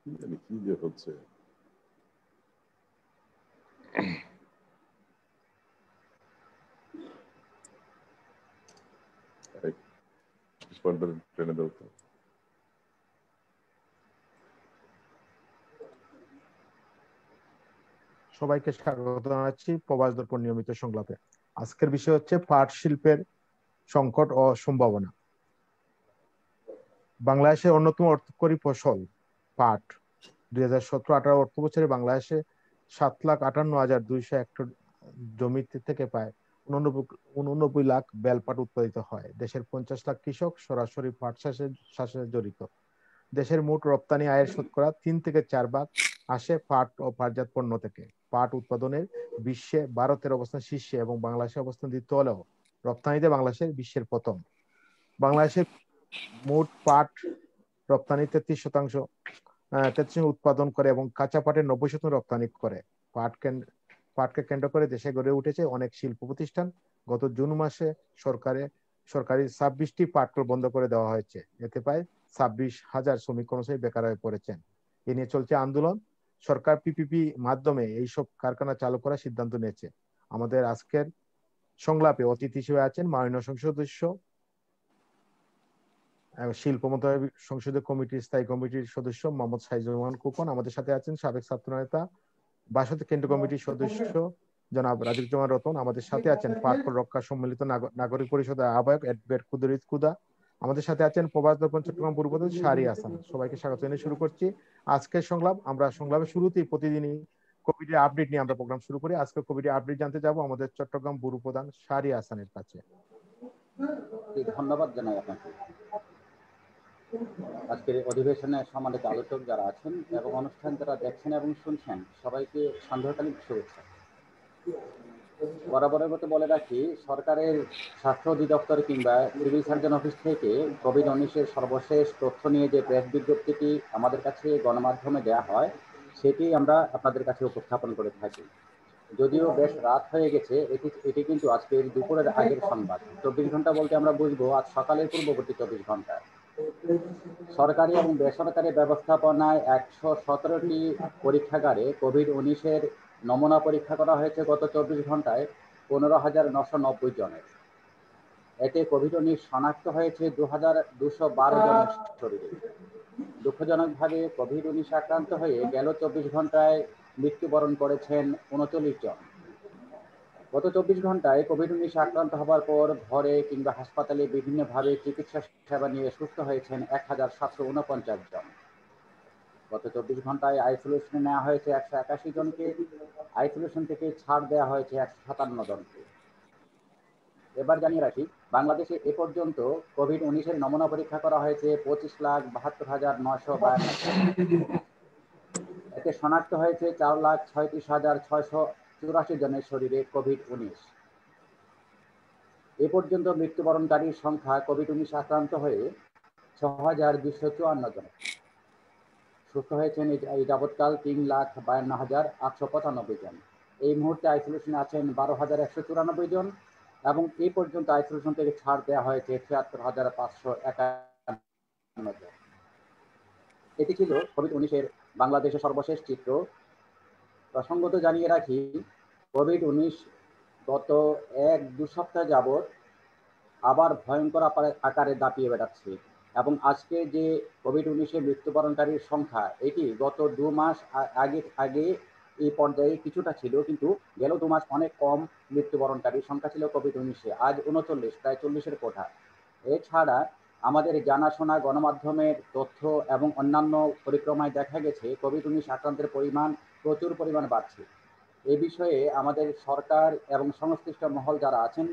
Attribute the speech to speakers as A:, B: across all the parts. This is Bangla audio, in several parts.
A: কি যে হচ্ছে। ট্রেনে দাও তো।
B: সবাইকে স্বাগত জানাচ্ছি প্রবাস দর্পণ নিয়মিত সংলাপে। আজকের বিষয় হচ্ছে পাট শিল্পের সংকট ও সম্ভাবনা। বাংলাদেশের অন্যতম অর্থকরী ফসল পাট 2017-18 অর্থ বছরে বাংলাদেশে 7,58,200 হেক্টর জমিতে থেকে প্রায় 89 লাখ বেল পাট উৎপাদিত হয়। দেশের 50 লাখ কৃষক সরাসরি পাট চাষে জড়িত। দেশের মোট রপ্তানি আয়ের শতকরা 3 থেকে 4 ভাগ আসে পাট ও পাটজাত পণ্য থেকে। পাট উৎপাদনের বিশ্বে ভারতের অবস্থান শীর্ষে এবং বাংলাদেশের অবস্থান দ্বিতীয় হলেও রপ্তানিতে বাংলাদেশের বিশ্বের প্রথম। বাংলাদেশের মোট পাট রপ্তানি 33% উৎপাদন করে এবং কাঁচা পাটের 90% রপ্তানি করে। পাটকে কেন্দ্র করে দেশে গড়ে উঠেছে অনেক শিল্প প্রতিষ্ঠান। গত জুন মাসে সরকারি 26টি পাট কল বন্ধ করে দেওয়া হয়েছে। এতে প্রায় 26,000 শ্রমিক কর্মচারী বেকার হয়ে পড়েছেন। এ নিয়ে চলছে আন্দোলন। সরকার পিপিপি মাধ্যমে এইসব কারখানা চালু করার সিদ্ধান্ত নিয়েছে। আমাদের আজকের সংলাপে অতিথি হিসেবে আছেন মাননীয় সংসদ সদস্য, শিল্প মন্ত্রণালয় সংসদীয় কমিটির স্থায়ী কমিটির সদস্য মোহাম্মদ সাইজুর রহমান খোকন। আমাদের সাথে আছেন সাবেক ছাত্রনেতা বাসন্তী কেন্দ্রীয় কমিটির সদস্য জনাব রাজুজ্জামান রতন। আমাদের সাথে আছেন পাট কল রক্ষা সম্মিলিত নাগরিক পরিষদের আহ্বায়ক অ্যাডভোকেট কুদরিত কুদা। আমাদের সাথে আছেন প্রবাস দর্পণ চট্টগ্রাম পূর্ব প্রধান শাহরি হাসান। সবাইকে স্বাগত জানিয়ে শুরু করছি আজকের সংলাপ। আমরা সংলাপের শুরুতেই প্রতিদিনই কোভিডের আপডেট নিয়ে আমরা প্রোগ্রাম শুরু করি। আজকে কোভিডের আপডেট জানতে যাব আমাদের চট্টগ্রাম ব্যুরো প্রধান শাহরি হাসানের কাছে।
C: ধন্যবাদ জানাই আপনাকে। আজকের অধিবেশনে সম্মানিত আলোচক যারা আছেন এবং অনুষ্ঠান যারা দেখছেন এবং শুনছেন, সবাইকে সন্ধ্যাকালীন শুভেচ্ছা। বরাবরের মতো বলে রাখি, সরকারের স্বাস্থ্য অধিদপ্তর কিংবা সিভিল সার্জন অফিস থেকে কোভিড-19 সর্বশেষ তথ্য নিয়ে যে প্রেস বিজ্ঞপ্তিটি আমাদের কাছে গণমাধ্যমে দেওয়া হয়, সেটি আমরা আপনাদের কাছে উপস্থাপন করে থাকি। যদিও বেশ রাত হয়ে গেছে, এটি কিন্তু আজকের দুপুরের আগের সংবাদ। 24 ঘন্টা বলতে আমরা বুঝবো আজ সকালের পূর্ববর্তী 24 ঘন্টা। সরকারি এবং বেসরকারি ব্যবস্থাপনায় 117টি পরীক্ষাগারে কোভিড-19 নমুনা পরীক্ষা করা হয়েছে গত 24 ঘন্টায় 15,990 জনের। এতে কোভিড-19 শনাক্ত হয়েছে 2,212 জনের শরীরে। দুঃখজনকভাবে কোভিড-19 আক্রান্ত হয়ে গেল 24 ঘন্টায় মৃত্যুবরণ করেছেন 39 জন। গত 24 ঘন্টায় কোভিড-19 আক্রান্ত হওয়ার পর ঘরে কিংবা হাসপাতালে বিভিন্নভাবে চিকিৎসা সেবা নিয়ে সুস্থ হয়েছেন 1,749 জন। গত 24 ঘন্টায় আইসোলেশনে নেওয়া হয়েছে 181 জনকে। আইসোলেশন থেকে ছাড় দেওয়া হয়েছে 157 জনকে। এবার জানিয়ে রাখি, বাংলাদেশে এ পর্যন্ত কোভিড-19 নমুনা পরীক্ষা করা হয়েছে 25,72,952। এতে শনাক্ত হয়েছে 4,36,684 জনের শরীরে কোভিড-19। এ পর্যন্ত মৃত্যুবরণকারীর সংখ্যা কোভিড-19 আক্রান্ত হয়ে 6,254 জন। সুস্থ হয়েছেন এই যাবৎকাল 3,52,895 জন। এই মুহূর্তে আইসোলেশনে আছেন 12,194 জন এবং এই পর্যন্ত আইসোলেশন থেকে ছাড় দেওয়া হয়েছে 73,551 জন। এটি ছিল কোভিড-19 বাংলাদেশের সর্বশেষ চিত্র। প্রসঙ্গত জানিয়ে রাখি, কোভিড-19 গত 1-2 সপ্তাহ যাবৎ আবার ভয়ঙ্কর আকারে দাপিয়ে বেড়াচ্ছে এবং আজকে যে কোভিড-19 মৃত্যুবরণকারীর সংখ্যা, এটি গত 2 মাস আগে এই পর্যায়ে কিছুটা ছিল, কিন্তু গেল 2 মাস অনেক কম মৃত্যুবরণকারীর সংখ্যা ছিল কোভিড-19। আজ 39, প্রায় 40-এর কোঠা। এছাড়া আমাদের জানাশোনা গণমাধ্যমের তথ্য এবং অন্যান্য পরিক্রমায় দেখা গেছে কোভিড-19 আক্রান্তের পরিমাণ প্রচুর পরিমাণ বাড়ছে। এ বিষয়ে আমাদের সরকার এবং সংশ্লিষ্ট মহল যারা আছেন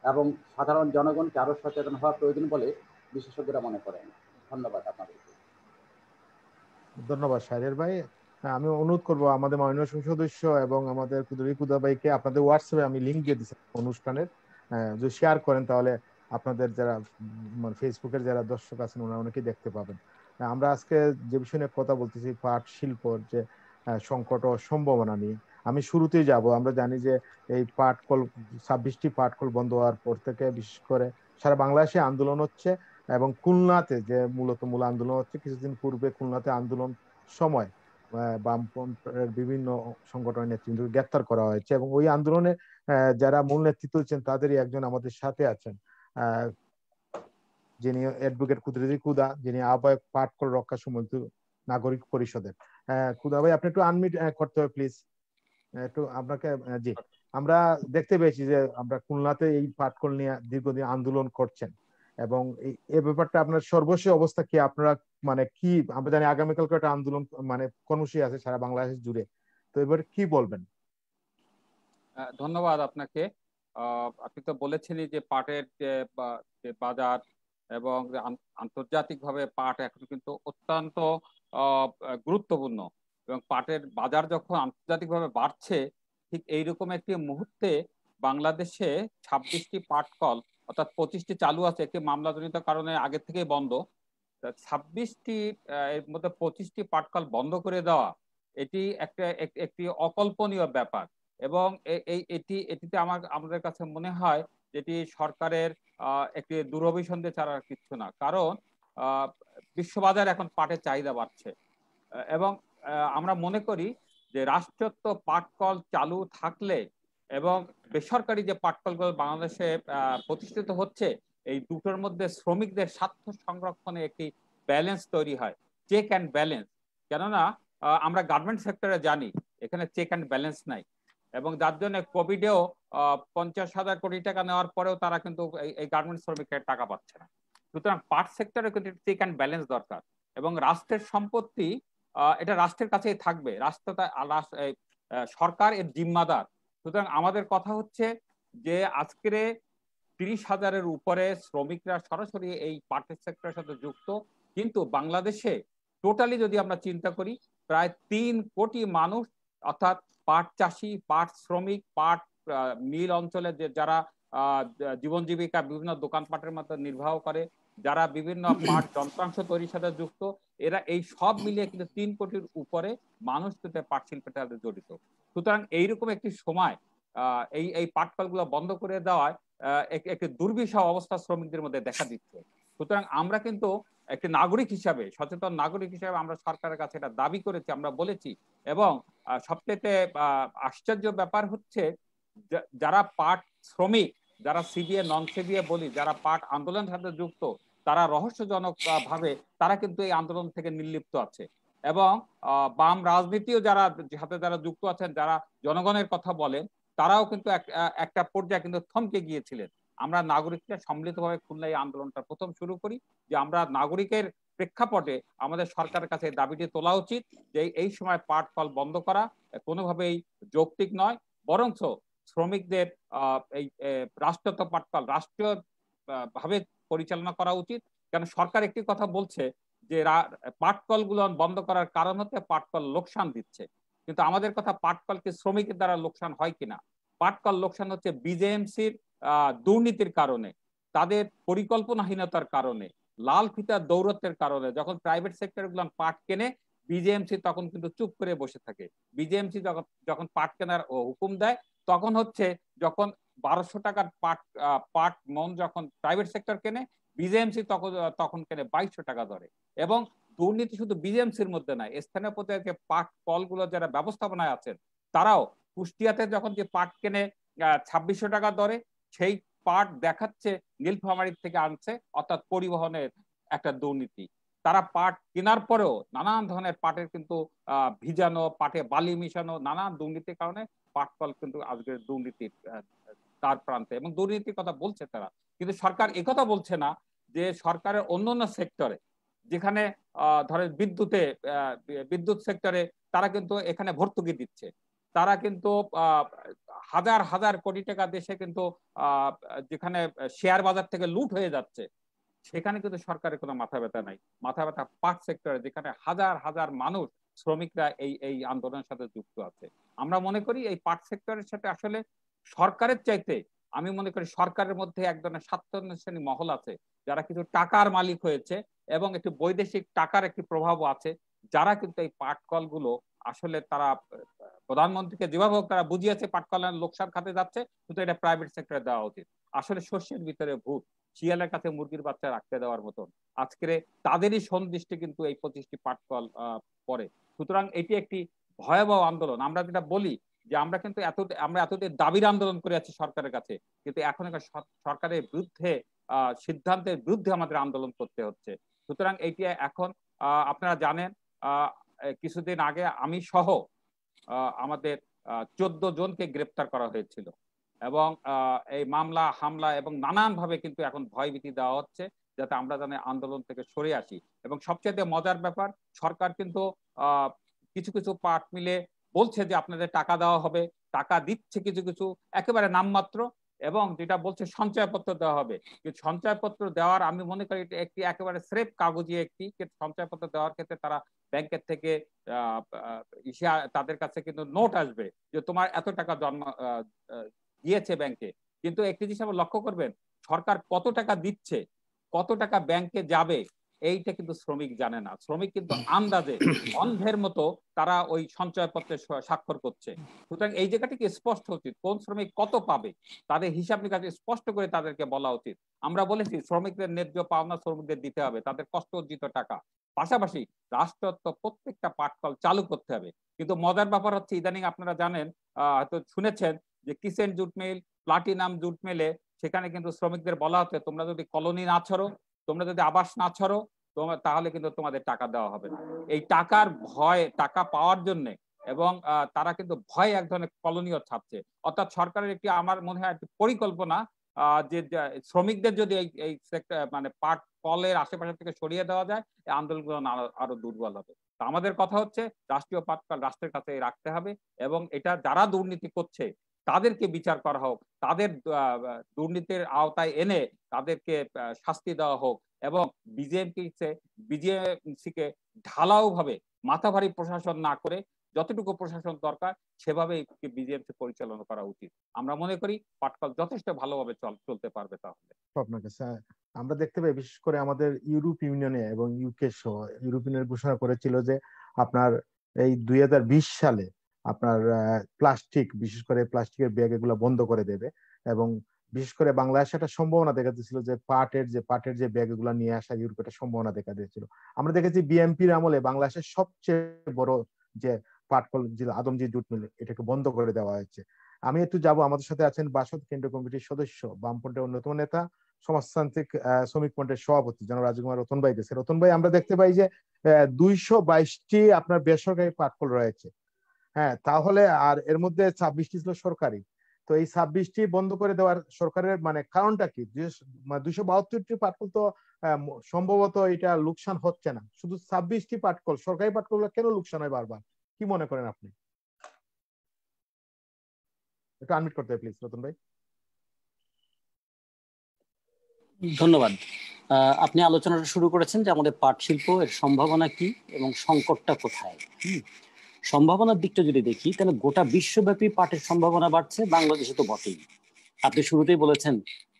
C: এবং সাধারণ জনগণকে আরো সচেতন হওয়া প্রয়োজন বলে বিশেষজ্ঞরা মনে করেন। ধন্যবাদ আপনাদেরকে।
B: ধন্যবাদ শাহরিয়ার ভাই। আমি অনুরোধ করবো আমাদের মাননীয় সংসদ সদস্য এবং আমাদের কুদা ভাইকে আপনাদের হোয়াটসঅ্যাপে আমি লিঙ্ক দিয়ে দিচ্ছি অনুষ্ঠানের, যদি শেয়ার করেন তাহলে আপনাদের যারা ফেসবুকের যারা দর্শক আছেন ওনারা অনেকেই দেখতে পাবেন। আমরা আজকে যে বিষয় নিয়ে কথা বলতেছি পাট শিল্পর যে সংকট ও সম্ভাবনা নিয়ে, আমি শুরুতেই যাব। আমরা জানি যে এই পাটকল 26টি পাটকল বন্ধ হওয়ার পর থেকে বিশেষ করে সারা বাংলাদেশে আন্দোলন হচ্ছে এবং খুলনাতে যে মূল আন্দোলন হচ্ছে, কিছুদিন পূর্বে খুলনাতে আন্দোলন সময় বামপন্থের বিভিন্ন সংগঠনের নেতৃবৃন্দ গ্রেপ্তার করা হয়েছে, এবং ওই আন্দোলনে যারা মূল নেতৃত্ব দিচ্ছেন তাদেরই একজন আমাদের সাথে আছেন, যিনি অ্যাডভোকেট কুদরতি কুদা, যিনি আহ্বায়ক পাটকল রক্ষা সমিতি নাগরিক পরিষদের। কুদা ভাই, আপনি একটু আনমিউট করতে হবে প্লিজ, একটু আপনাকে। জি, আমরা দেখতে পেয়েছি যে আমরা খুলনাতে এই পাটকল নিয়ে দীর্ঘদিন আন্দোলন করছেন, এবং এই ব্যাপারটা আপনার সর্বশেষ অবস্থা কি? আপনারা মানে কি, আমরা জানি আগামীকালকে একটা আন্দোলন মানে কর্মসূচি আছে সারা বাংলাদেশ জুড়ে, তো এবার কি বলবেন?
D: ধন্যবাদ আপনাকে। আপনি তো বলেছেনই যে পাটের যে বাজার এবং আন্তর্জাতিকভাবে পাট এখন কিন্তু অত্যন্ত গুরুত্বপূর্ণ, এবং পাটের বাজার যখন আন্তর্জাতিকভাবে বাড়ছে, ঠিক এইরকম একটি মুহূর্তে বাংলাদেশে 26টি পাট কল, অর্থাৎ 25টি চালু আছে, একটি মামলাজনিত কারণে আগে থেকেই বন্ধ। 26টি এর মধ্যে 25টি পাটকল বন্ধ করে দেওয়া, এটি একটি অকল্পনীয় ব্যাপার, এবং এটিতে আমাদের কাছে মনে হয় যেটি সরকারের একটি দুরভিসন্ধি ছাড়া কিছু না। কারণ বিশ্ববাজারে এখন পাটের চাহিদা বাড়ছে, এবং আমরা মনে করি যে রাষ্ট্রায়ত্ত পাটকল চালু থাকলে এবং বেসরকারি যে পাটকলগুলো বাংলাদেশে প্রতিষ্ঠিত হচ্ছে, এই দুটোর মধ্যে শ্রমিকদের স্বার্থ সংরক্ষণে একটি ব্যালেন্স তৈরি হয়, চেক অ্যান্ড ব্যালেন্স। কেননা আমরা গার্মেন্ট সেক্টরে জানি এখানে চেক অ্যান্ড ব্যালেন্স নাই, এবং যার জন্য কোভিডেও 50,000 কোটি টাকা নেওয়ার পরেও তারা কিন্তু এই গার্মেন্ট শ্রমিকের টাকা পাচ্ছে না। সুতরাং পাট সেক্টরে কিন্তু চেক অ্যান্ড ব্যালেন্স দরকার, এবং রাষ্ট্রের সম্পত্তি এটা রাষ্ট্রের কাছেই থাকবে, সরকার এর জিম্মাদার। সুতরাং আমাদের কথা হচ্ছে যে আজকের 30,000-এর উপরে শ্রমিকরা সরাসরি এই পাটের সেক্টরের সাথে যুক্ত, কিন্তু বাংলাদেশে টোটালি যদি আমরা চিন্তা করি প্রায় 3 কোটি মানুষ, অর্থাৎ পাট চাষি, পাট শ্রমিক, পাট মিল অঞ্চলে যারা জীবন জীবিকা বিভিন্ন দোকানপাটের মধ্যে নির্বাহ করে, যারা বিভিন্ন পাট যন্ত্রাংশ তৈরির সাথে যুক্ত, এরা এই সব মিলিয়ে কিন্তু 3 কোটির উপরে মানুষ কিন্তু পাট শিল্পের সাথে জড়িত। সুতরাং এইরকম একটি সময় এই পাটকলগুলো বন্ধ করে দেওয়ায় একটি দুর্বিষহ অবস্থা শ্রমিকদের মধ্যে দেখা দিচ্ছে। সুতরাং আমরা কিন্তু একটি নাগরিক হিসাবে, সচেতন নাগরিক হিসাবে আমরা সরকারের কাছে এটা দাবি করেছি, আমরা বলেছি। এবং সবচেয়ে আশ্চর্য ব্যাপার হচ্ছে যারা পাট শ্রমিক, যারা সিবিএ নন সিবিএ বলি, যারা পাট আন্দোলনের সাথে যুক্ত, তারা রহস্যজনক ভাবে তারা কিন্তু এই আন্দোলন থেকে নির্লিপ্ত আছে, এবং বাম রাজনীতিও যারা যুক্ত আছেন, যারা জনগণের কথা বলেন, তারাও কিন্তু একটা পর্যায়ে কিন্তু থমকে গিয়েছিলেন। আমরা নাগরিকরা সম্মিলিতভাবে খুলনায় এই আন্দোলনটা প্রথম শুরু করি, যে আমরা নাগরিকের প্রেক্ষাপটে আমাদের সরকারের কাছে দাবিটি তোলা উচিত যে এই সময় পাট কল বন্ধ করা কোনোভাবেই যৌক্তিক নয়, বরঞ্চ শ্রমিকদের এই রাষ্ট্রায়ত্ত পাটকল রাষ্ট্রীয় ভাবে পরিচালনা করা উচিত। কেন সরকার একটি কথা বলছে যে পাটকলগুলো বন্ধ করার কারণ হচ্ছে পাটকল লোকসান দিচ্ছে, কিন্তু আমাদের কথা, পাটকলকে শ্রমিকের দ্বারা লোকসান হয় কিনা? পাটকল লোকসান হচ্ছে বিজেএমসির দুর্নীতির কারণে, তাদের পরিকল্পনাহীনতার কারণে, লাল ফিতার দৌরত্বের কারণে। যখন প্রাইভেট সেক্টর গুলো পাট কেনে, বিজেএমসি তখন কিন্তু চুপ করে বসে থাকে। বিজেএমসি যখন পাট কেনার হুকুম দেয়, তখন হচ্ছে যখন 1200 টাকার পাট মন যখন প্রাইভেট সেক্টর কেনে, বিজেএমসি তখন কেনে 2200 টাকা ধরে। এবং দুর্নীতি শুধু বিজেএমসির মধ্যে নাই, স্থানীয় পর্যায়ে যে পাট কলগুলো যারা ব্যবস্থাপনায় আছেন, তারাও কুষ্টিয়াতে যখন যে পাট কেনে 2600 টাকা দরে, সেই পাট দেখাচ্ছে নীলফামারী থেকে আনছে, অর্থাৎ পরিবহনের একটা দুর্নীতি। তারা পাট কেনার পরেও নানান ধরনের পাটের কিন্তু ভিজানো, পাটে বালি মিশানো, নানান দুর্নীতির কারণে পাট কল কিন্তু আজকের দুর্নীতির তার প্রান্তে, এবং দুর্নীতির কথা বলছে তারা। কিন্তু সরকার একথা বলছে না যে সরকারের অন্যান্য সেক্টরে, যেখানে ধরেন বিদ্যুৎ সেক্টরে তারা কিন্তু এখানে ভর্তুকি দিচ্ছে, তারা কিন্তু হাজার হাজার কোটি টাকা দেশে কিন্তু যেখানে শেয়ার বাজার থেকে লুট হয়ে যাচ্ছে, সেখানে কিন্তু সরকারের কোনো মাথা ব্যথা নাই। মাথা ব্যথা পাট সেক্টরে, যেখানে হাজার হাজার মানুষ, শ্রমিকরা এই আন্দোলনের সাথে যুক্ত আছে। আমরা মনে করি এই পাট সেক্টরের সাথে আসলে সরকারের চাইতে, আমি মনে করি সরকারের মধ্যে এক ধরনের স্বার্থান্বেষী মহল আছে, যারা কিছু টাকার মালিক হয়েছে, এবং একটি বৈদেশিক টাকার একটি প্রভাবও আছে, যারা কিন্তু এই পাট কলগুলো আসলে তারা প্রধানমন্ত্রীকে যেভাবে হোক তারা বুঝিয়েছে পাটকলের লোকসান খাতে যাচ্ছে, কিন্তু এটা প্রাইভেট সেক্টরে দেওয়া উচিত। আসলে শস্যের ভিতরে ভূত, শিয়ালের কাছে মুরগির বাচ্চা রাখতে দেওয়ার মতন। আজকে তাদেরই সন্তুষ্টি কিন্তু এই 25টি পাটকল পড়ে। সুতরাং এটি একটি ভয়াবহ আন্দোলন। আমরা যেটা বলি যে আমরা কিন্তু আমরা এতদিন দাবির আন্দোলন করে আছি সরকারের কাছে, কিন্তু এখন সরকারের বিরুদ্ধে সিদ্ধান্তের বিরুদ্ধে আমাদের আন্দোলন করতে হচ্ছে। সুতরাং এইটি এখন আপনারা জানেন কিছুদিন আগে আমি সহ আমাদের 14 জনকে গ্রেপ্তার করা হয়েছিল এবং এই মামলা হামলা এবং নানান ভাবে কিন্তু এখন ভয়ভীতি দেওয়া হচ্ছে যাতে আমরা জানি আন্দোলন থেকে সরে আসি। এবং সবচেয়ে মজার ব্যাপার, সরকার কিন্তু কিছু কিছু পার্ট মিলে বলছে যে আপনাদের টাকা দেওয়া হবে, টাকা দিচ্ছে কিছু কিছু একেবারে নামমাত্র, এবং যেটা বলছে সঞ্চয়পত্র দেওয়া হবে। কিন্তু সঞ্চয়পত্র দেওয়ার আমি মনে করি একটি একেবারে স্রেফ কাগজি একটি সঞ্চয়পত্র দেওয়ার ক্ষেত্রে তারা ব্যাংকের থেকে তাদের কাছে কিন্তু নোট আসবে যে তোমার এত টাকা দিয়েছে ব্যাংকে। কিন্তু একটি জিনিস আমরা লক্ষ্য করবেন, সরকার কত টাকা দিচ্ছে, কত টাকা ব্যাংকে যাবে, এইটা কিন্তু শ্রমিক জানে না। শ্রমিক কিন্তু আন্দাজে অন্ধের মতো তারা ওই সঞ্চয়পত্রে স্বাক্ষর করছে। সুতরাং এই জায়গাটিকে স্পষ্ট উচিত, কোন শ্রমিক কত পাবে তাদের হিসাব নিকাশ স্পষ্ট করে তাদেরকে বলা উচিত। আমরা বলেছি শ্রমিকদের ন্যায্য পাওনা শ্রমিকদের দিতে হবে, তাদের কষ্ট অর্জিত টাকা। পাশাপাশি রাষ্ট্রত্ব প্রত্যেকটা পাটকল চালু করতে হবে। কিন্তু মজার ব্যাপার হচ্ছে, ইদানিং আপনারা জানেন হয়তো শুনেছেন যে কিসেন জুট মিল, প্লাটিনাম জুট মিলে সেখানে কিন্তু শ্রমিকদের বলা হচ্ছে তোমরা যদি কলোনি না ছাড়ো, তোমরা যদি আবাস না ছাড়ো, তাহলে কিন্তু তোমাদের টাকা দেওয়া হবে না। এই টাকার ভয়, টাকা পাওয়ার জন্য, এবং তারা কিন্তু ভয় এক ধরনের কলোনিও ছাড়ছে। অর্থাৎ সরকারের একটি আমার মনে হয় একটি পরিকল্পনা যে শ্রমিকদের যদি এই সেক্টর মানে পাট কলের আশেপাশে থেকে সরিয়ে দেওয়া যায়, এই আন্দোলন আরো দুর্বল হবে। তো আমাদের কথা হচ্ছে রাষ্ট্রীয় পাটকল রাষ্ট্রের কাছে রাখতে হবে, এবং এটা যারা দুর্নীতি করছে তাদেরকে বিচার করা হোক, তাদের দুর্নীতির আওতায় এনে তাদেরকে শাস্তি দেওয়া হোক, এবং বিজেএমসিকে ঢালাও ভাবে মাথাভারী প্রশাসন না করে যতটুকু প্রশাসন দরকার সেভাবে বিজেএমসি পরিচালনা করা উচিত। আমরা মনে করি পাটকল যথেষ্ট ভালোভাবে চলতে পারবে। তাহলে
B: আপনার কাছে আমরা দেখতে পাই, বিশেষ করে আমাদের ইউরোপ ইউনিয়নে এবং ইউকে সহ ইউরোপ ইউনিয়ন ঘোষণা করেছিল যে আপনার এই 2020 সালে আপনার প্লাস্টিক, বিশেষ করে প্লাস্টিকের ব্যাগ এগুলো বন্ধ করে দেবে। এবং বিশেষ করে বাংলাদেশে একটা সম্ভাবনা দেখা দিয়েছিল যে পাটের যে ব্যাগ এগুলো নিয়ে আসা ইউরোপে একটা সম্ভাবনা দেখা দিয়েছিল। আমরা দেখেছি বিএনপির আমলে বাংলাদেশের সবচেয়ে বড় যে পাটকল যে আদমজি জুট মিল, এটাকে বন্ধ করে দেওয়া হয়েছে। আমি একটু যাব, আমাদের সাথে আছেন বাসদ কেন্দ্রীয় কমিটির সদস্য, বামপন্থের অন্যতম নেতা, সমাজতান্ত্রিক শ্রমিক ফ্রন্টের সভাপতি জনাব রাজকুমার রতন ভাই দেশে। রতন ভাই, আমরা দেখতে পাই যে 222টি আপনার বেসরকারি পাটকল রয়েছে, হ্যাঁ, তাহলে আর এর মধ্যে 26টি ছিল সরকারি। তো এই 26টি বন্ধ করে দেওয়ার সরকারের মানে কারণটা কি? 272টি পাটকল তো সম্ভবত এটা লোকসান হচ্ছে না, শুধু 26টি পাটকল, সরকারি পাটকল কেন লোকসান হয় বারবার? কি মনে করেন আপনি? একটু আনমিউট করতে হবে প্লিজ রতন ভাই।
E: ধন্যবাদ। আপনি আলোচনাটা শুরু করেছেন যে আমাদের পাট শিল্প এর সম্ভাবনা কি এবং সংকটটা কোথায়। সম্ভাবনার দিকটা যদি দেখি তাহলে গোটা বিশ্বব্যাপী পাটের সম্ভাবনা বাড়ছে, বাংলাদেশে তো বটেই। আপনি শুরুতেই বলেছেন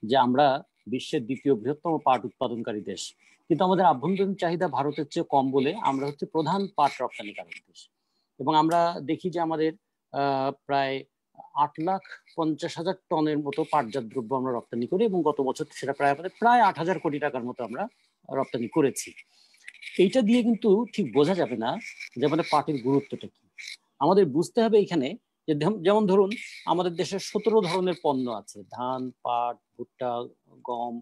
E: যে আমরা বিশ্বের দ্বিতীয় বৃহত্তম পাট উৎপাদনকারী দেশ, কিন্তু আমাদের আভ্যন্তরীণ চাহিদা ভারতের চেয়ে কম বলে আমরা হচ্ছে প্রধান পাট রপ্তানিকারক দেশ। এবং আমরা দেখি যে আমাদের প্রায় 8,50,000 টনের মতো পাটজাত দ্রব্য আমরা রপ্তানি করি, এবং গত বছর সেটা প্রায় 8,000 কোটি টাকার মতো আমরা রপ্তানি করেছি। এইটা দিয়ে কিন্তু ঠিক বোঝা যাবে না যে আমাদের পাটের গুরুত্বটা কি। আমাদের বুঝতে হবে এখানে যে যেমন ধরুন আমাদের দেশে 17 ধরনের পণ্য আছে, ধান, পাট, ভুট্টা, গম,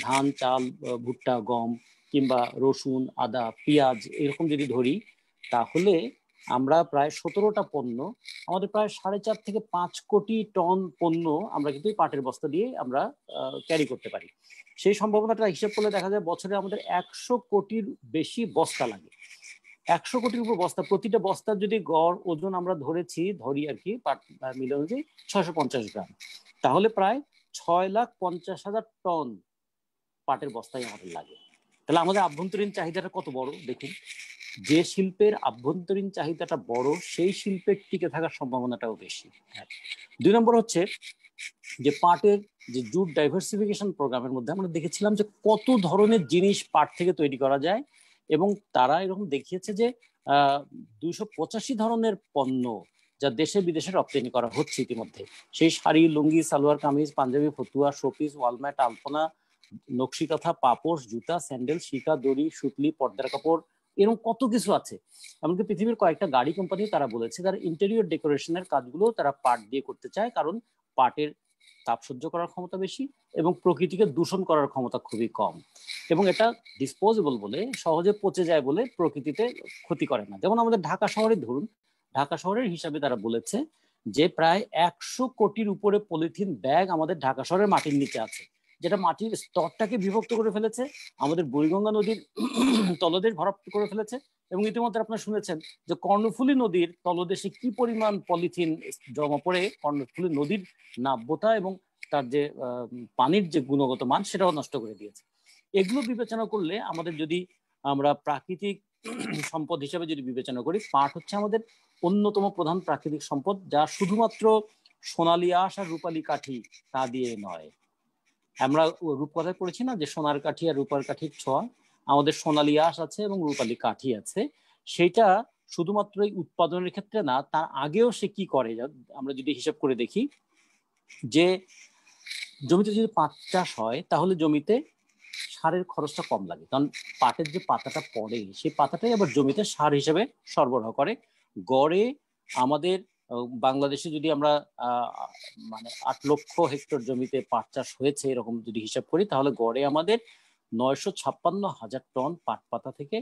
E: ধান, চাল, ভুট্টা, গম, কিংবা রসুন, আদা, পেঁয়াজ, এরকম যদি ধরি তাহলে আমরা প্রায় 17টা পণ্য, আমাদের প্রায় 4.5 থেকে 5 কোটি টন পণ্য আমরা কিন্তু পাটের বস্তা দিয়ে আমরা ক্যারি করতে পারি। সেই সম্ভাবনাটা হিসাব করলে দেখা যায় বছরে আমাদের 100 কোটির বেশি বস্তা লাগে। 100 কোটির উপর বস্তা, প্রতিটা বস্তার যদি গড় ওজন আমরা ধরি আর কি পাট মিল অনুযায়ী 650 গ্রাম, তাহলে প্রায় 6,50,000 টন পাটের বস্তাই আমাদের লাগে। তাহলে আমাদের আভ্যন্তরীণ চাহিদাটা কত বড় দেখুন। যে শিল্পের আভ্যন্তরীণ চাহিদাটা বড় সেই শিল্পের টিকে থাকার সম্ভাবনাটাও বেশি। 2 নম্বর হচ্ছে যে পাটের যে জুট ডাইভার্সিফিকেশন প্রোগ্রামের মধ্যে আমরা দেখেছিলাম যে কত ধরনের জিনিস পাট থেকে তৈরি করা যায়, এবং তারা এরকম দেখিয়েছে যে 285 ধরনের পণ্য যা দেশে বিদেশে রপ্তানি করা হচ্ছে ইতিমধ্যে। সেই শাড়ি, লুঙ্গি, সালোয়ার কামিজ, পাঞ্জাবি, ফতুয়া, শোপিস, ওয়ালম্যাট, আলপনা, নকশি কাঁথা, পাপোশ, জুতা, স্যান্ডেল, শিকা, দড়ি, সুতলি, পর্দার কাপড়, এরকম কত কিছু আছে। এমনকি পৃথিবীর কয়েকটা গাড়ি কোম্পানি তারা বলেছে তারা ইন্টেরিয়র ডেকোরেশনের কাজগুলো তারা পাট দিয়ে করতে চায়, কারণ পাটের তাপ সহ্য করার ক্ষমতা বেশি এবং প্রকৃতিকে দূষণ করার ক্ষমতা খুবই কম, এবং এটা ডিসপোজেবল বলে সহজে পচে যায় বলে প্রকৃতিতে ক্ষতি করে না। যেমন আমাদের ঢাকা শহরে ধরুন, ঢাকা শহরের হিসাবে তারা বলেছে যে প্রায় 100 কোটির উপরে পলিথিন ব্যাগ আমাদের ঢাকা শহরের মাটির নিচে আছে, যেটা মাটির স্তরটাকে বিভক্ত করে ফেলেছে, আমাদের বুড়িগঙ্গা নদীর তলদেশ ভরাট করে ফেলেছে। এবং ইতিমধ্যে আপনারা শুনেছেন যে কর্ণফুলী নদীর তলদেশে কি পরিমাণ পলিথিন জমা পড়ে কর্ণফুলী নদীর নাব্যতা এবং তার যে পানির যে গুণগত মান সেটাও নষ্ট করে দিয়েছে। এগুলো বিবেচনা করলে আমাদের যদি আমরা প্রাকৃতিক সম্পদ হিসেবে যদি বিবেচনা করি, পাট হচ্ছে আমাদের অন্যতম প্রধান প্রাকৃতিক সম্পদ, যা শুধুমাত্র সোনালী আঁশ আর রূপালী কাঠি তা দিয়ে নয়। আমরা রূপকথায় পড়েছি না যে সোনার কাঠি আর রূপার কাঠির ছোঁয়া, আমাদের সোনালী আঁশ আছে এবং রূপালী কাঠি আছে। সেটা শুধুমাত্র এই উৎপাদনের ক্ষেত্রে না, তার আগেও সে কি করে আমরা যদি হিসাব করে দেখি, যে জমিতে যদি পাট চাষ হয় তাহলে জমিতে সারের খরচটা কম লাগে, কারণ পাটের যে পাতাটা পড়ে সেই পাতাটাই আবার জমিতে সার হিসেবে সরবরাহ করে। গড়ে আমাদের বাংলাদেশে যদি আমরা মানে 8 লক্ষ হেক্টর জমিতে পাট চাষ হয়েছে এরকম যদি হিসাব করি, তাহলে গড়ে আমাদের 956,000 টন পাট পাতা থেকে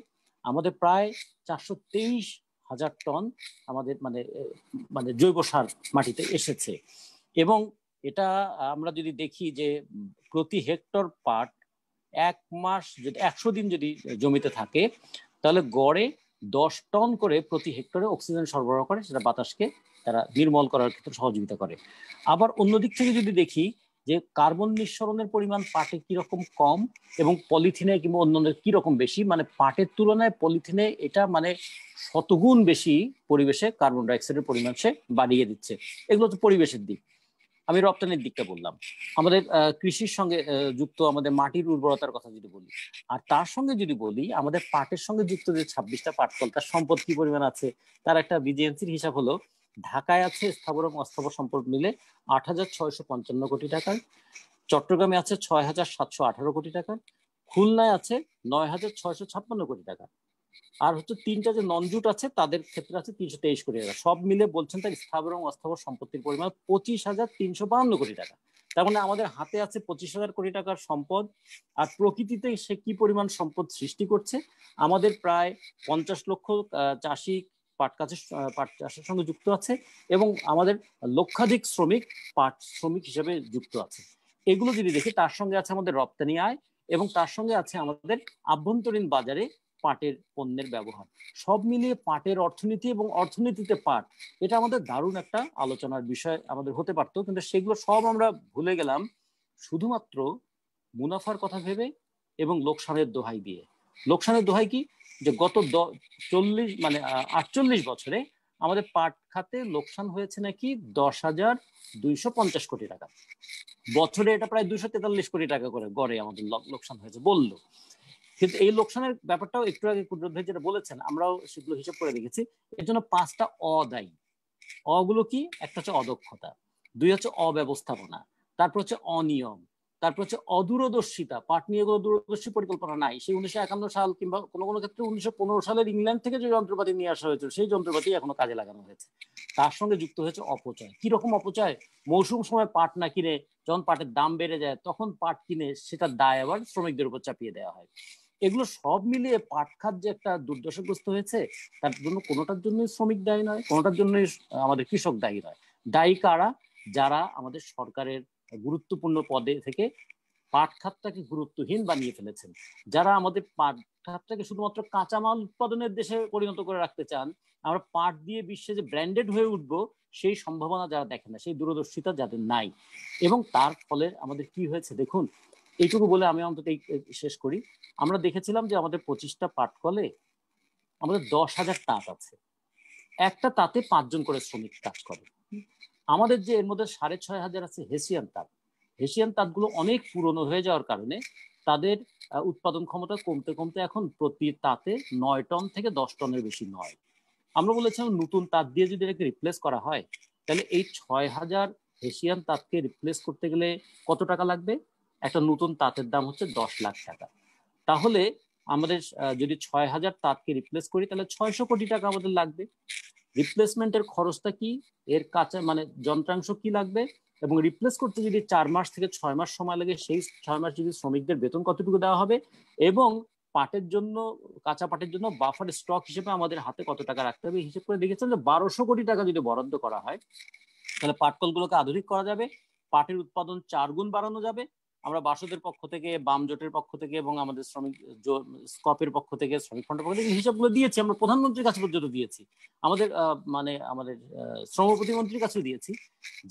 E: আমাদের প্রায় 423,000 টন আমাদের মানে জৈব সার মাটিতে এসেছে। এবং এটা আমরা যদি দেখি যে প্রতি হেক্টর পাট 1 মাস যদি 100 দিন যদি জমিতে থাকে, তাহলে গড়ে 10 টন করে প্রতি হেক্টরে অক্সিজেন সরবরাহ করে, সেটা বাতাসকে তারা নির্মল করার ক্ষেত্রে সহযোগিতা করে। আবার অন্যদিক থেকে যদি দেখি যে কার্বন নিঃসরণের পরিমাণ পাটে কিরকম কম এবং পলিথিনে কিংবা অন্যান্য কিরকম বেশি, মানে পাটের তুলনায় পলিথিনে এটা মানে শতগুণ বেশি পরিবেশে কার্বন ডাইঅক্সাইডের পরিমাণ সে বাড়িয়ে দিচ্ছে। এগুলো তো পরিবেশের দিক। আমি রপ্তানির দিকটা বললাম, আমাদের কৃষির সঙ্গে যুক্ত আমাদের মাটির উর্বরতার কথা যদি বলি, আর তার সঙ্গে যদি বলি আমাদের পাটের সঙ্গে যুক্ত যে 26টা পাটকল, তার সম্পদ কি পরিমাণ আছে, তার একটা বিজিএমসির হিসাব হলো ঢাকায় আছে স্থাবর এবং অস্থাবর সম্পদ মিলে 8,655 কোটি টাকার, চট্টগ্রামে আছে 6,718 কোটি টাকা, খুলনায় আছে 9,656 কোটি টাকা, আর হচ্ছে 3টা যে নন জুট আছে তাদের ক্ষেত্রে আছে 323 কোটি টাকা। সব মিলে বলছেন তার স্থাবর এবং অস্থাবর সম্পত্তির পরিমাণ 25,352 কোটি টাকা। তার মানে আমাদের হাতে আছে 25,000 কোটি টাকার সম্পদ, আর প্রকৃতিতে সে কি পরিমাণ সম্পদ সৃষ্টি করছে। আমাদের প্রায় 50 লক্ষ চাষি পাট চাষের সঙ্গে যুক্ত আছে এবং আমাদের লক্ষাধিক শ্রমিক পাট শ্রমিক হিসেবে যুক্ত আছে। এগুলো যদি দেখি, তার সঙ্গে আছে আমাদের রপ্তানি আয় এবং তার সঙ্গে আছে আমাদের আভ্যন্তরীণ বাজারে পাটের পণ্যের ব্যবহার। সব মিলিয়ে পাটের অর্থনীতি এবং অর্থনীতিতে পাট, এটা আমাদের দারুণ একটা আলোচনার বিষয় আমাদের হতে পারতো, কিন্তু সেগুলো সব আমরা ভুলে গেলাম শুধুমাত্র মুনাফার কথা ভেবে এবং লোকসানের দোহাই দিয়ে। লোকসানের দোহাই কি, যে গত 48 বছরে আমাদের পাট খাতে লোকসান হয়েছে নাকি 10,250 কোটি টাকা, বছরে এটা প্রায় 243 কোটি টাকা করে গড়ে আমাদের লোকসান হয়েছে বললো। কিন্তু এই লোকসানের ব্যাপারটাও একটু আগে কুদরত ভাই যেটা বলেছেন, আমরাও সেগুলো হিসাব করে দেখেছি। এর জন্য 5টা অদায়ী। অগুলো কি? একটা হচ্ছে অদক্ষতা, 2 হচ্ছে অব্যবস্থাপনা, তারপর হচ্ছে অনিয়ম, তারপর হচ্ছে অদূরদর্শিতা। পাট নিয়ে কোনো দূরদর্শী পরিকল্পনা নাই। সেই 1951 সাল কিংবা কোনো কোনো ক্ষেত্রে 1915 সালের ইংল্যান্ড থেকে যে যন্ত্রপাতি নিয়ে আসা হয়েছিল সেই যন্ত্রপাতি এখনো কাজে লাগানো হয়েছে। তার সঙ্গে যুক্ত হয়েছে অপচয়। কিরকম অপচয়? মৌসুম সময় পাট না কিনে যখন পাটের দাম বেড়ে যায় তখন পাট কিনে সেটার দায় আবার শ্রমিকদের উপর চাপিয়ে দেওয়া হয়। এগুলো সব মিলিয়ে পাট খাত যে একটা দুর্দশাগ্রস্ত হয়েছে, তার জন্য কোনোটার জন্য শ্রমিক দায়ী নয়, কোনোটার জন্য আমাদের কৃষক দায়ী নয়। দায়ী কারা? যারা আমাদের সরকারের গুরুত্বপূর্ণ পদে থেকে পাট খাতটাকে গুরুত্বহীন বানিয়ে ফেলেছেন, যারা আমাদের পাট খাতটাকে শুধুমাত্র কাঁচামাল উৎপাদনের দেশে পরিণত করে রাখতে চান, আমরা পাট দিয়ে বিশ্বে যে ব্র্যান্ডেড হয়ে উঠবো সেই সম্ভাবনা যারা দেখে না, সেই দূরদর্শিতা যাদের নাই। এবং তার ফলে আমাদের কি হয়েছে দেখুন, এইটুকু বলে আমি অন্তত শেষ করি। আমরা দেখেছিলাম যে আমাদের 25টা পাটকলে আমাদের 10,000 তাঁত আছে, একটা তাঁতে 5 জন করে শ্রমিক কাজ করে। আমাদের যে এর মধ্যে 6,500 আছে হেসিয়ান তাঁত। হেসিয়ান তাঁতগুলো অনেক পুরনো হয়ে যাওয়ার কারণে তাদের উৎপাদন ক্ষমতা কমতে কমতে এখন প্রতি তাঁতে 9 টন থেকে 10 টনের বেশি নয়। আমরা বলেছিলাম নতুন তাঁত দিয়ে যদি এটাকে রিপ্লেস করা হয়, তাহলে এই 6,000 হেসিয়ান তাঁতকে রিপ্লেস করতে গেলে কত টাকা লাগবে? একটা নতুন তাঁতের দাম হচ্ছে 10 লাখ টাকা। তাহলে আমাদের যদি 6,000 তাঁতকে রিপ্লেস করি তাহলে 600 কোটি টাকা আমাদের লাগবে। রিপ্লেসমেন্টের খরচটা কি, এর কাঁচা মানে যন্ত্রাংশ কি লাগবে, এবং রিপ্লেস করতে যদি 4 মাস থেকে 6 মাস সময় লাগে, সেই 6 মাস যদি শ্রমিকদের বেতন কতটুকু দেওয়া হবে, এবং পাটের জন্য, কাঁচা পাটের জন্য বাফার স্টক হিসেবে আমাদের হাতে কত টাকা রাখতে হবে, হিসেব করে দেখেছেন যে 1200 কোটি টাকা যদি বরাদ্দ করা হয় তাহলে পাটকলগুলোকে আধুনিক করা যাবে, পাটের উৎপাদন 4 গুণ বাড়ানো যাবে। আমরা বাসদের পক্ষ থেকে, বাম জোটের পক্ষ থেকে এবং আমাদের শ্রমিক স্কপের পক্ষ থেকে, শ্রমিক ফ্রন্টের পক্ষ থেকে হিসাবগুলো দিয়েছি, আমরা প্রধানমন্ত্রীর কাছে পর্যন্ত দিয়েছি, আমাদের আমাদের শ্রম প্রতিমন্ত্রীর কাছে দিয়েছি,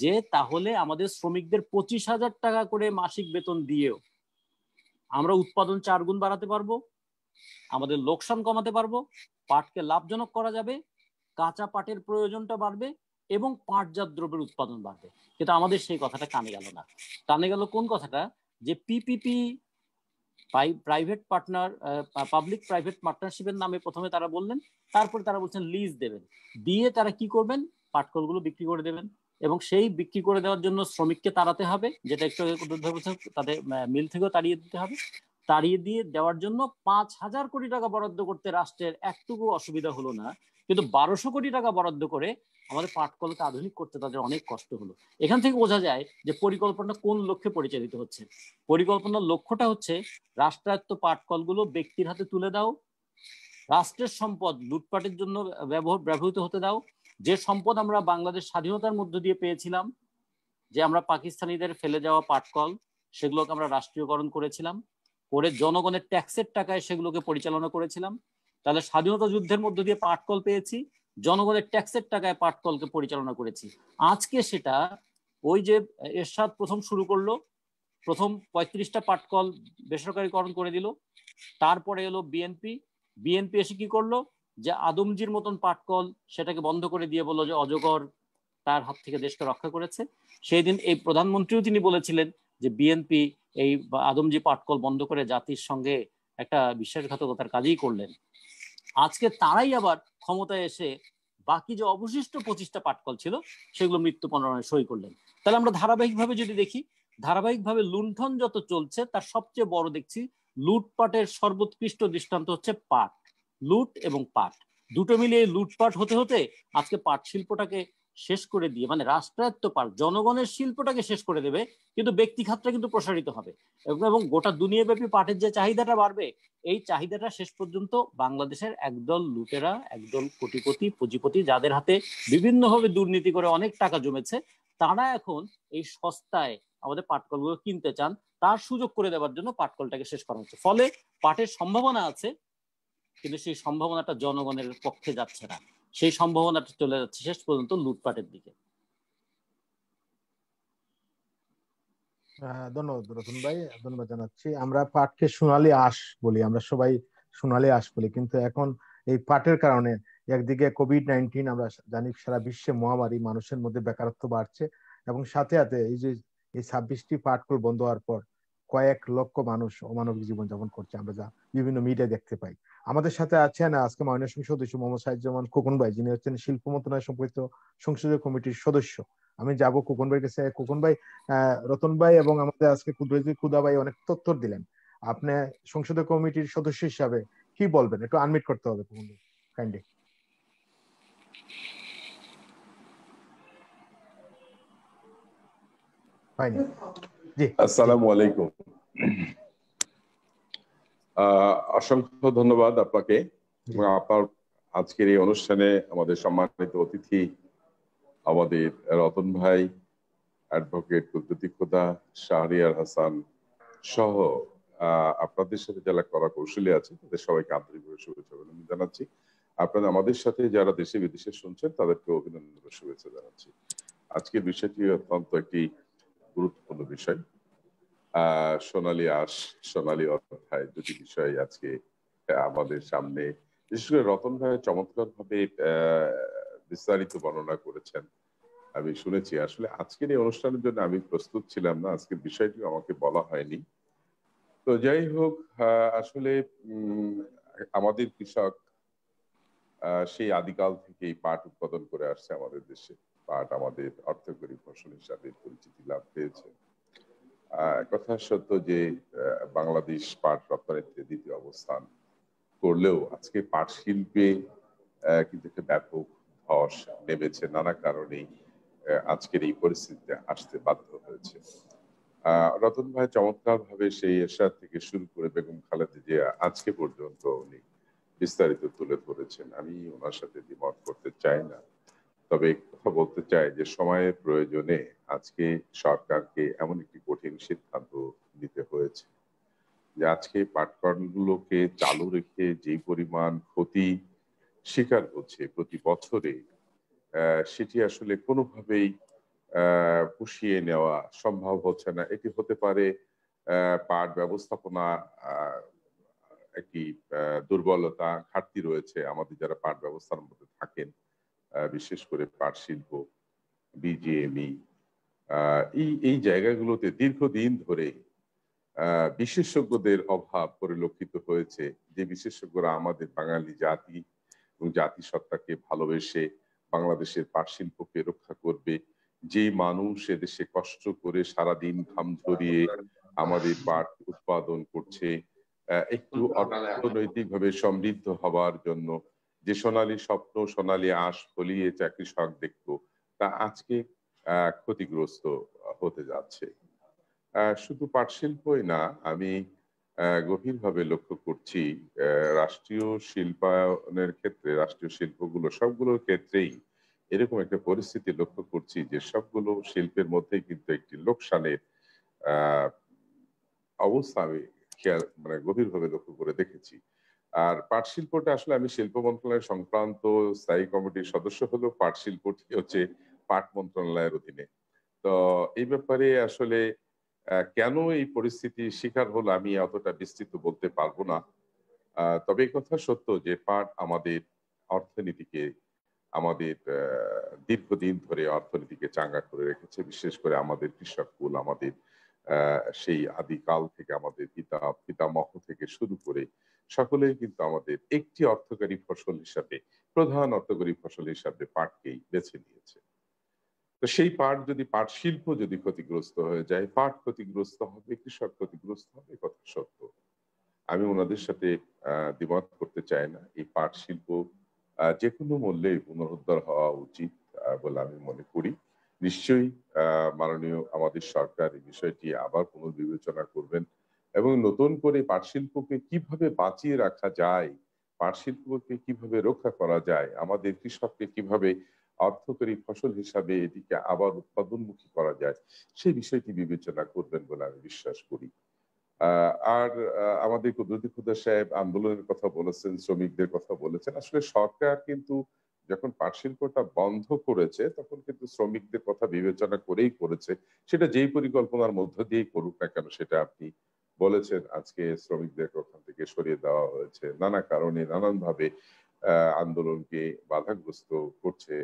E: যে তাহলে আমাদের শ্রমিকদের 25,000 টাকা করে মাসিক বেতন দিয়েও আমরা উৎপাদন 4 গুণ বাড়াতে পারবো, আমাদের লোকসান কমাতে পারবো, পাটকে লাভজনক করা যাবে, কাঁচা পাটের প্রয়োজনটা বাড়বে এবং পাটজাত দ্রব্যের উৎপাদন বাড়বে। কিন্তু আমাদের সেই কথাটা কানে গেল না। কানে গেল কোন কথাটা, যে PPP, private partner, public private পার্টনারশিপের নামে প্রথমে তারা বললেন, তারপরে তারা বলছেন লিজ দেবেন, দিয়ে তারা কি করবেন, পাটকলগুলো বিক্রি করে দেবেন, এবং সেই বিক্রি করে দেওয়ার জন্য শ্রমিককে তাড়াতে হবে, যেটা একটু তাদের মিল থেকেও তাড়িয়ে দিতে হবে। তাড়িয়ে দিয়ে দেওয়ার জন্য 5,000 কোটি টাকা বরাদ্দ করতে রাষ্ট্রের একটুকু অসুবিধা হলো না, কিন্তু 1200 কোটি টাকা বরাদ্দ করে আমাদের পাটকলকে আধুনিক করতে তাদের অনেক কষ্ট হলো। এখান থেকে বোঝা যায় যে পরিকল্পনা কোন লক্ষ্যে পরিচালিত হচ্ছে। পরিকল্পনার লক্ষ্যটা হচ্ছে রাষ্ট্রায়ত্ত পাটকলগুলো ব্যক্তির হাতে তুলে দাও, রাষ্ট্রের সম্পদ লুটপাটের জন্য ব্যবহৃত হতে দাও। যে সম্পদ আমরা বাংলাদেশ স্বাধীনতার মধ্য দিয়ে পেয়েছিলাম, যে আমরা পাকিস্তানিদের ফেলে যাওয়া পাটকল, সেগুলোকে আমরা রাষ্ট্রীয়করণ করেছিলাম, করে জনগণের ট্যাক্সের টাকায় সেগুলোকে পরিচালনা করেছিলাম। তাহলে স্বাধীনতা যুদ্ধের মধ্য দিয়ে পাটকল পেয়েছি, জনগণের ট্যাক্সের টাকায় পাটকলকে পরিচালনা করেছি। আজকে সেটা ওই যে এরশাদ প্রথম শুরু করলো, প্রথম 35টা পাটকল বেসরকারীকরণ করে দিল, তারপরে এলো বিএনপি এসে কি করলো, যে আদমজির মতন পাটকল সেটাকে বন্ধ করে দিয়ে বললো যে অজগর তার হাত থেকে দেশকে রক্ষা করেছে। সেই দিন এই প্রধানমন্ত্রীও তিনি বলেছিলেন যে বিএনপি এই আদমজি পাটকল বন্ধ করে জাতির সঙ্গে একটা বিশ্বাসঘাতকতার কাজই করলেন। আজকে তারাই আবার ক্ষমতায় এসে বাকি যে অবশিষ্ট 25টা পাটকল ছিল সেগুলো মৃত্যু পরোয়ানায় সই করলেন। তাহলে আমরা ধারাবাহিকভাবে যদি দেখি, ধারাবাহিকভাবে লুণ্ঠন যত চলছে তার সবচেয়ে বড় দেখছি লুটপাটের সর্বোৎকৃষ্ট দৃষ্টান্ত হচ্ছে পাট। লুট এবং পাট দুটো মিলিয়ে লুটপাট হতে হতে আজকে পাট শিল্পটাকে শেষ করে দিয়ে, মানে রাষ্ট্রায়ত্ত পাট জনগণের শিল্পটাকে শেষ করে দেবে, কিন্তু ব্যক্তি খাতটা কিন্তু প্রসারিত হবে, এবং গোটা দুনিয়াব্যাপী পাটের যে চাহিদাটা বাড়বে, এই চাহিদাটা শেষ পর্যন্ত বাংলাদেশের একদল লুটেরা, একদল কোটিপতি পুঁজিপতি, যাদের হাতে বিভিন্নভাবে দুর্নীতি করে অনেক টাকা জমেছে, তারা এখন এই সস্তায় আমাদের পাটকলগুলো কিনতে চান, তার সুযোগ করে দেওয়ার জন্য পাটকলটাকে শেষ করা হচ্ছে। ফলে পাটের সম্ভাবনা আছে, কিন্তু সেই সম্ভাবনাটা জনগণের পক্ষে যাচ্ছে না, সেই সম্ভাবনাটা চলে যাচ্ছে শেষ পর্যন্ত লুটপাটের দিকে।
B: ধন্যবাদ রতন ভাই, ধন্যবাদ জানাচ্ছি। আমরা পাটকে সোনালী আঁশ বলি, আমরা সবাই সোনালী আঁশ বলি, কিন্তু এখন এই পাটের কারণে একদিকে কোভিড-19 আমরা জানি সারা বিশ্বে মহামারী, মানুষের মধ্যে বেকারত্ব বাড়ছে, এবং সাথে সাথে এই যে এই 26টি পাটকল বন্ধ হওয়ার পর কয়েক লক্ষ মানুষ অমানবিক জীবনযাপন করছে, আমরা যা বিভিন্ন মিডিয়া দেখতে পাই। আমাদের সাথে আছেন আজকে মাননীয় সংসদ সদস্য মোহাম্মদ সাইদুজ্জামান খোকন ভাই, যিনি হচ্ছেন শিল্প মন্ত্রণালয় সম্পর্কিত সংসদীয় কমিটির সদস্য। আমি যাব খোকন ভাইয়ের কাছে। খোকন ভাই, রতন ভাই এবং আমাদের আজকে ক্ষুদা ভাই অনেক তথ্য দিলেন, আপনি সংসদীয় কমিটির সদস্য হিসাবে কি বলবেন? একটু আনমিট করতে হবে খোকন ভাই, কাইন্ডলি। হয়নি? জি,
A: আসসালামু আলাইকুম। অসংখ্য ধন্যবাদ আপনাকে এবং আপনার আজকের এই অনুষ্ঠানে আমাদের সম্মানিত অতিথি আমাদের রতন ভাই, অ্যাডভোকেট কুদ্দুতী খোদা, শাহরিয়ার হাসান সহ আপনাদের সাথে যারা কলা কৌশলী আছে তাদের সবাইকে আন্তরিকভাবে শুভেচ্ছা অভিনন্দন জানাচ্ছি। আপনারা আমাদের সাথে যারা দেশে বিদেশে শুনছেন তাদেরকে অভিনন্দন ও শুভেচ্ছা জানাচ্ছি। আজকের বিষয়টি অত্যন্ত একটি গুরুত্বপূর্ণ বিষয়। সোনালী আঁশ, সোনালী অধ্যায়, দুটি বিষয় আজকে আমাদের সামনে। বিশেষ করে রতন ভাই চমৎকার ভাবে বিস্তারিত বর্ণনা করেছেন, আমি শুনেছি। আসলে আজকের এই অনুষ্ঠানের জন্য আমি প্রস্তুত ছিলাম না, আজকের বিষয়টি আমাকে বলা হয়নি। তো যাই হোক, আসলে আমাদের কৃষক সেই আদিকাল থেকেই পাট উৎপাদন করে আসছে আমাদের দেশে। পাট আমাদের অর্থকরী ফসল হিসাবে পরিচিতি লাভ পেয়েছে। কথা সত্য যে বাংলাদেশ পাট রপ্তানিতে দ্বিতীয় অবস্থান করলেও আজকে পাট শিল্পে কিন্তু একটা ব্যাপক ধস নেমেছে, নানা কারণেই আজকের এই পরিস্থিতিতে আসতে বাধ্য হয়েছে। রতন ভাই চমৎকার ভাবে সেই এরশাদ থেকে শুরু করে বেগম খালেদা জিয়া আজকে পর্যন্ত উনি বিস্তারিত তুলে ধরেছেন। আমি ওনার সাথে দ্বিমত করতে চাই না, তবে কথা বলতে চাই যে সময়ের প্রয়োজনে আজকে সরকারকে এমন একটি কঠিন সিদ্ধান্ত নিতে হয়েছে যে আজকে পাটকলগুলোকে চালু রেখে যে পরিমাণ ক্ষতি স্বীকার হচ্ছে প্রতি বছরে, সেটি আসলে কোনোভাবেই পুষিয়ে নেওয়া সম্ভব হচ্ছে না। এটি হতে পারে পাট ব্যবস্থাপনা একটি দুর্বলতা, ঘাটতি রয়েছে আমাদের যারা পাট ব্যবস্থার মধ্যে থাকেন, বিশেষ করে পাট শিল্প, বিজিএমই, এই জায়গাগুলোতে দীর্ঘদিন ধরে বিশেষজ্ঞদের অভাব পরিলক্ষিত হয়েছে, যে বিশেষজ্ঞরা আমাদের বাঙালি জাতি এবং জাতিসত্তাকে ভালোবেসে বাংলাদেশের পাট শিল্পকে রক্ষা করবে, যে মানুষ এদেশে কষ্ট করে সারাদিন ঘাম ঝরিয়ে আমাদের পাট উৎপাদন করছে, একটু অর্থনৈতিকভাবে সমৃদ্ধ হওয়ার জন্য যে সোনালী স্বপ্ন, সোনালী আশ ফলিয়ে চাকরি শখ দেখতো, তা আজকে ক্ষতিগ্রস্ত হতে যাচ্ছে। শুধু পাট শিল্পই না, আমি গভীরভাবে লক্ষ্য করছি রাষ্ট্রীয় শিল্পায়নের ক্ষেত্রে, রাষ্ট্রীয় শিল্পগুলো সবগুলোর ক্ষেত্রেই এরকম একটা পরিস্থিতি লক্ষ্য করছি যে সবগুলো শিল্পের মধ্যে কিন্তু একটি লোকসানের অবস্থা আমি মানে গভীরভাবে লক্ষ্য করে দেখেছি। আর পাট শিল্পটা আসলে, আমি শিল্প মন্ত্রণালয় সংক্রান্ত স্থায়ী কমিটির সদস্য হলেও পাট শিল্পটি হচ্ছে পাট মন্ত্রণালয়ের অধীনে। তো এই ব্যাপারে আসলে কেন এই পরিস্থিতির শিকার হলো আমি অতটা বিস্তৃত বলতে পারবো না। তবে এই কথা সত্য যে পাট আমাদের অর্থনীতিকে, আমাদের দীর্ঘদিন ধরে অর্থনীতিকে চাঙ্গা করে রেখেছে। বিশেষ করে আমাদের কৃষককুল, আমাদের সেই আদিকাল থেকে আমাদের পিতামহ থেকে শুরু করে সকলেই কিন্তু আমাদের একটি অর্থকারী ফসল হিসাবে, প্রধান অর্থকারী ফসল হিসাবে পাটকেই বেছে নিয়েছে। তো সেই পাট যদি, পাট শিল্প যদি ক্ষতিগ্রস্ত হয়ে যায়, পাট ক্ষতিগ্রস্ত হবে, কৃষক ক্ষতিগ্রস্ত হবে, কথা সত্য। আমি ওনাদের সাথে দ্বিমত করতে চাই না। এই পাট শিল্প যে কোনো মূল্যে পুনরুদ্ধার হওয়া উচিত বলে আমি মনে করি। নিশ্চয়ই মাননীয় আমাদের সরকার এই বিষয়টি আবার পুনর্বিবেচনা করবেন এবং নতুন করে পাট শিল্পকে কিভাবে বাঁচিয়ে রাখা যায়, পাট শিল্পকে কিভাবে রক্ষা করা যায়, আমাদের কৃষককে কিভাবে অর্থকরী ফসল হিসাবে এটিকে আবার উৎপাদনমুখী করা যায়, সেই বিষয়টি বিবেচনা করবেন বলে আমি বিশ্বাস করি। আর আমাদের কুদরতি খুদা সাহেব আন্দোলনের কথা বলেছেন, শ্রমিকদের কথা বলেছেন। আসলে সরকার কিন্তু যখন পাট শিল্পটা বন্ধ করেছে তখন কিন্তু শ্রমিকদের কথা বিবেচনা করেই করেছে। সেটা যেই পরিকল্পনার মধ্য দিয়েই করুক না কেন, সেটা আপনি বলেছেন। আজকে শ্রমিকদের ওখান থেকে সরিয়ে দেওয়া হয়েছে, নানা কারণে নানান ভাবে আন্দোলনকে বাধাগ্রস্ত করছে।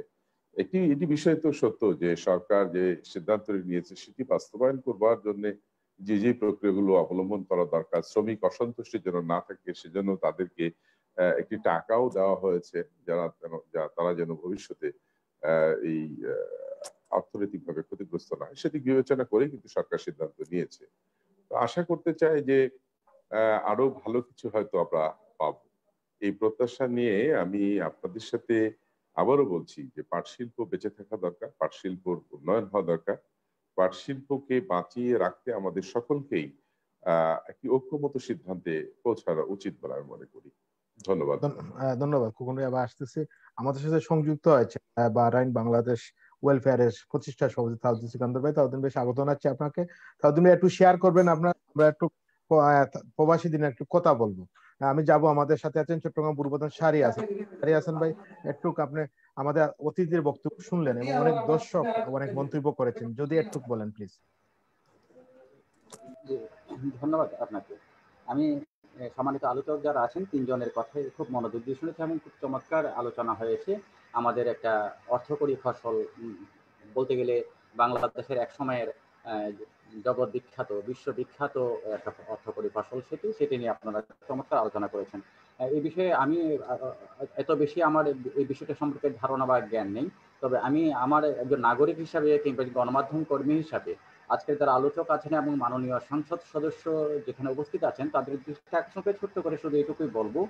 A: এটি বিষয় তো সত্য যে সরকার যে সিদ্ধান্ত নিয়েছে সেটি বাস্তবায়ন করবার জন্য যে যে প্রক্রিয়াগুলো অবলম্বন করা দরকার, শ্রমিক অসন্তুষ্টি যেন না থাকে সেজন্য তাদেরকে একটি টাকাও দেওয়া হয়েছে, তারা যেন ভবিষ্যতে এই অর্থনৈতিকভাবে ক্ষতিগ্রস্ত না হয়, সেটি বিবেচনা করে কিন্তু সরকার সিদ্ধান্ত নিয়েছে। তো আশা করতে চাই যে আরো ভালো কিছু হয়তো আমরা পাবো। এই প্রত্যাশা নিয়ে আমি আপনাদের সাথে আবারও বলছি যে পাট শিল্প বেঁচে থাকা দরকার, পাট শিল্পর উন্নয়ন হওয়া দরকার। পাট শিল্পকে বাঁচিয়ে রাখতে আমাদের সকলকেই একটি ঐক্যমত সিদ্ধান্তে পৌঁছানো উচিত বলে আমি মনে করি। ধন্যবাদ।
B: ধন্যবাদ খোকন ভাই। আবার আসতেছি, আমাদের সাথে সংযুক্ত হয়েছে বাহরাইন বাংলাদেশ ওয়েলফেয়ারের প্রতিষ্ঠা সভাপতি তাউদ্দিন সিকান্দর ভাই। তাউদ্দিন ভাই স্বাগত জানাচ্ছি আপনাকে। তাউদ্দিন ভাই একটু শেয়ার করবেন, আমরা একটু প্রবাসী দিনে একটু কথা বলবো। আমি যাব, আমাদের সাথে আছেন চট্টগ্রাম পূর্বতন শাহরি আছেন। শাহরি আছেন ভাই, একটু আপনি আমাদের অতিথির বক্তব্য শুনলেন এবং অনেক দর্শক অনেক মন্তব্য করেছেন, যদি একটু বলেন প্লিজ।
C: ধন্যবাদ আপনাকে। আমি সম্মানিত আলোচক যারা আছেন তিনজনের কথাই খুব মনোযোগ দিয়ে শুনেছি এবং খুব চমৎকার আলোচনা হয়েছে। আমাদের একটা অর্থকরী ফসল বলতে গেলে বাংলাদেশের এক সময়ের জগৎ বিখ্যাত, বিশ্ববিখ্যাত একটা অর্থকরী ফসল, সেটি নিয়ে আপনারা চমৎকার আলোচনা করেছেন। এই বিষয়ে আমি এত বেশি আমার এই বিষয়টা সম্পর্কে ধারণা বা জ্ঞান নেই, তবে আমি আমার একজন নাগরিক হিসাবে কিংবা গণমাধ্যম কর্মী হিসাবে আজকের যারা আলোচক আছেন এবং মাননীয় সংসদ সদস্য যেখানে উপস্থিত আছেন তাদের দৃষ্টি আকর্ষণকে ছোট্ট করে শুধু এটুকুই বলবো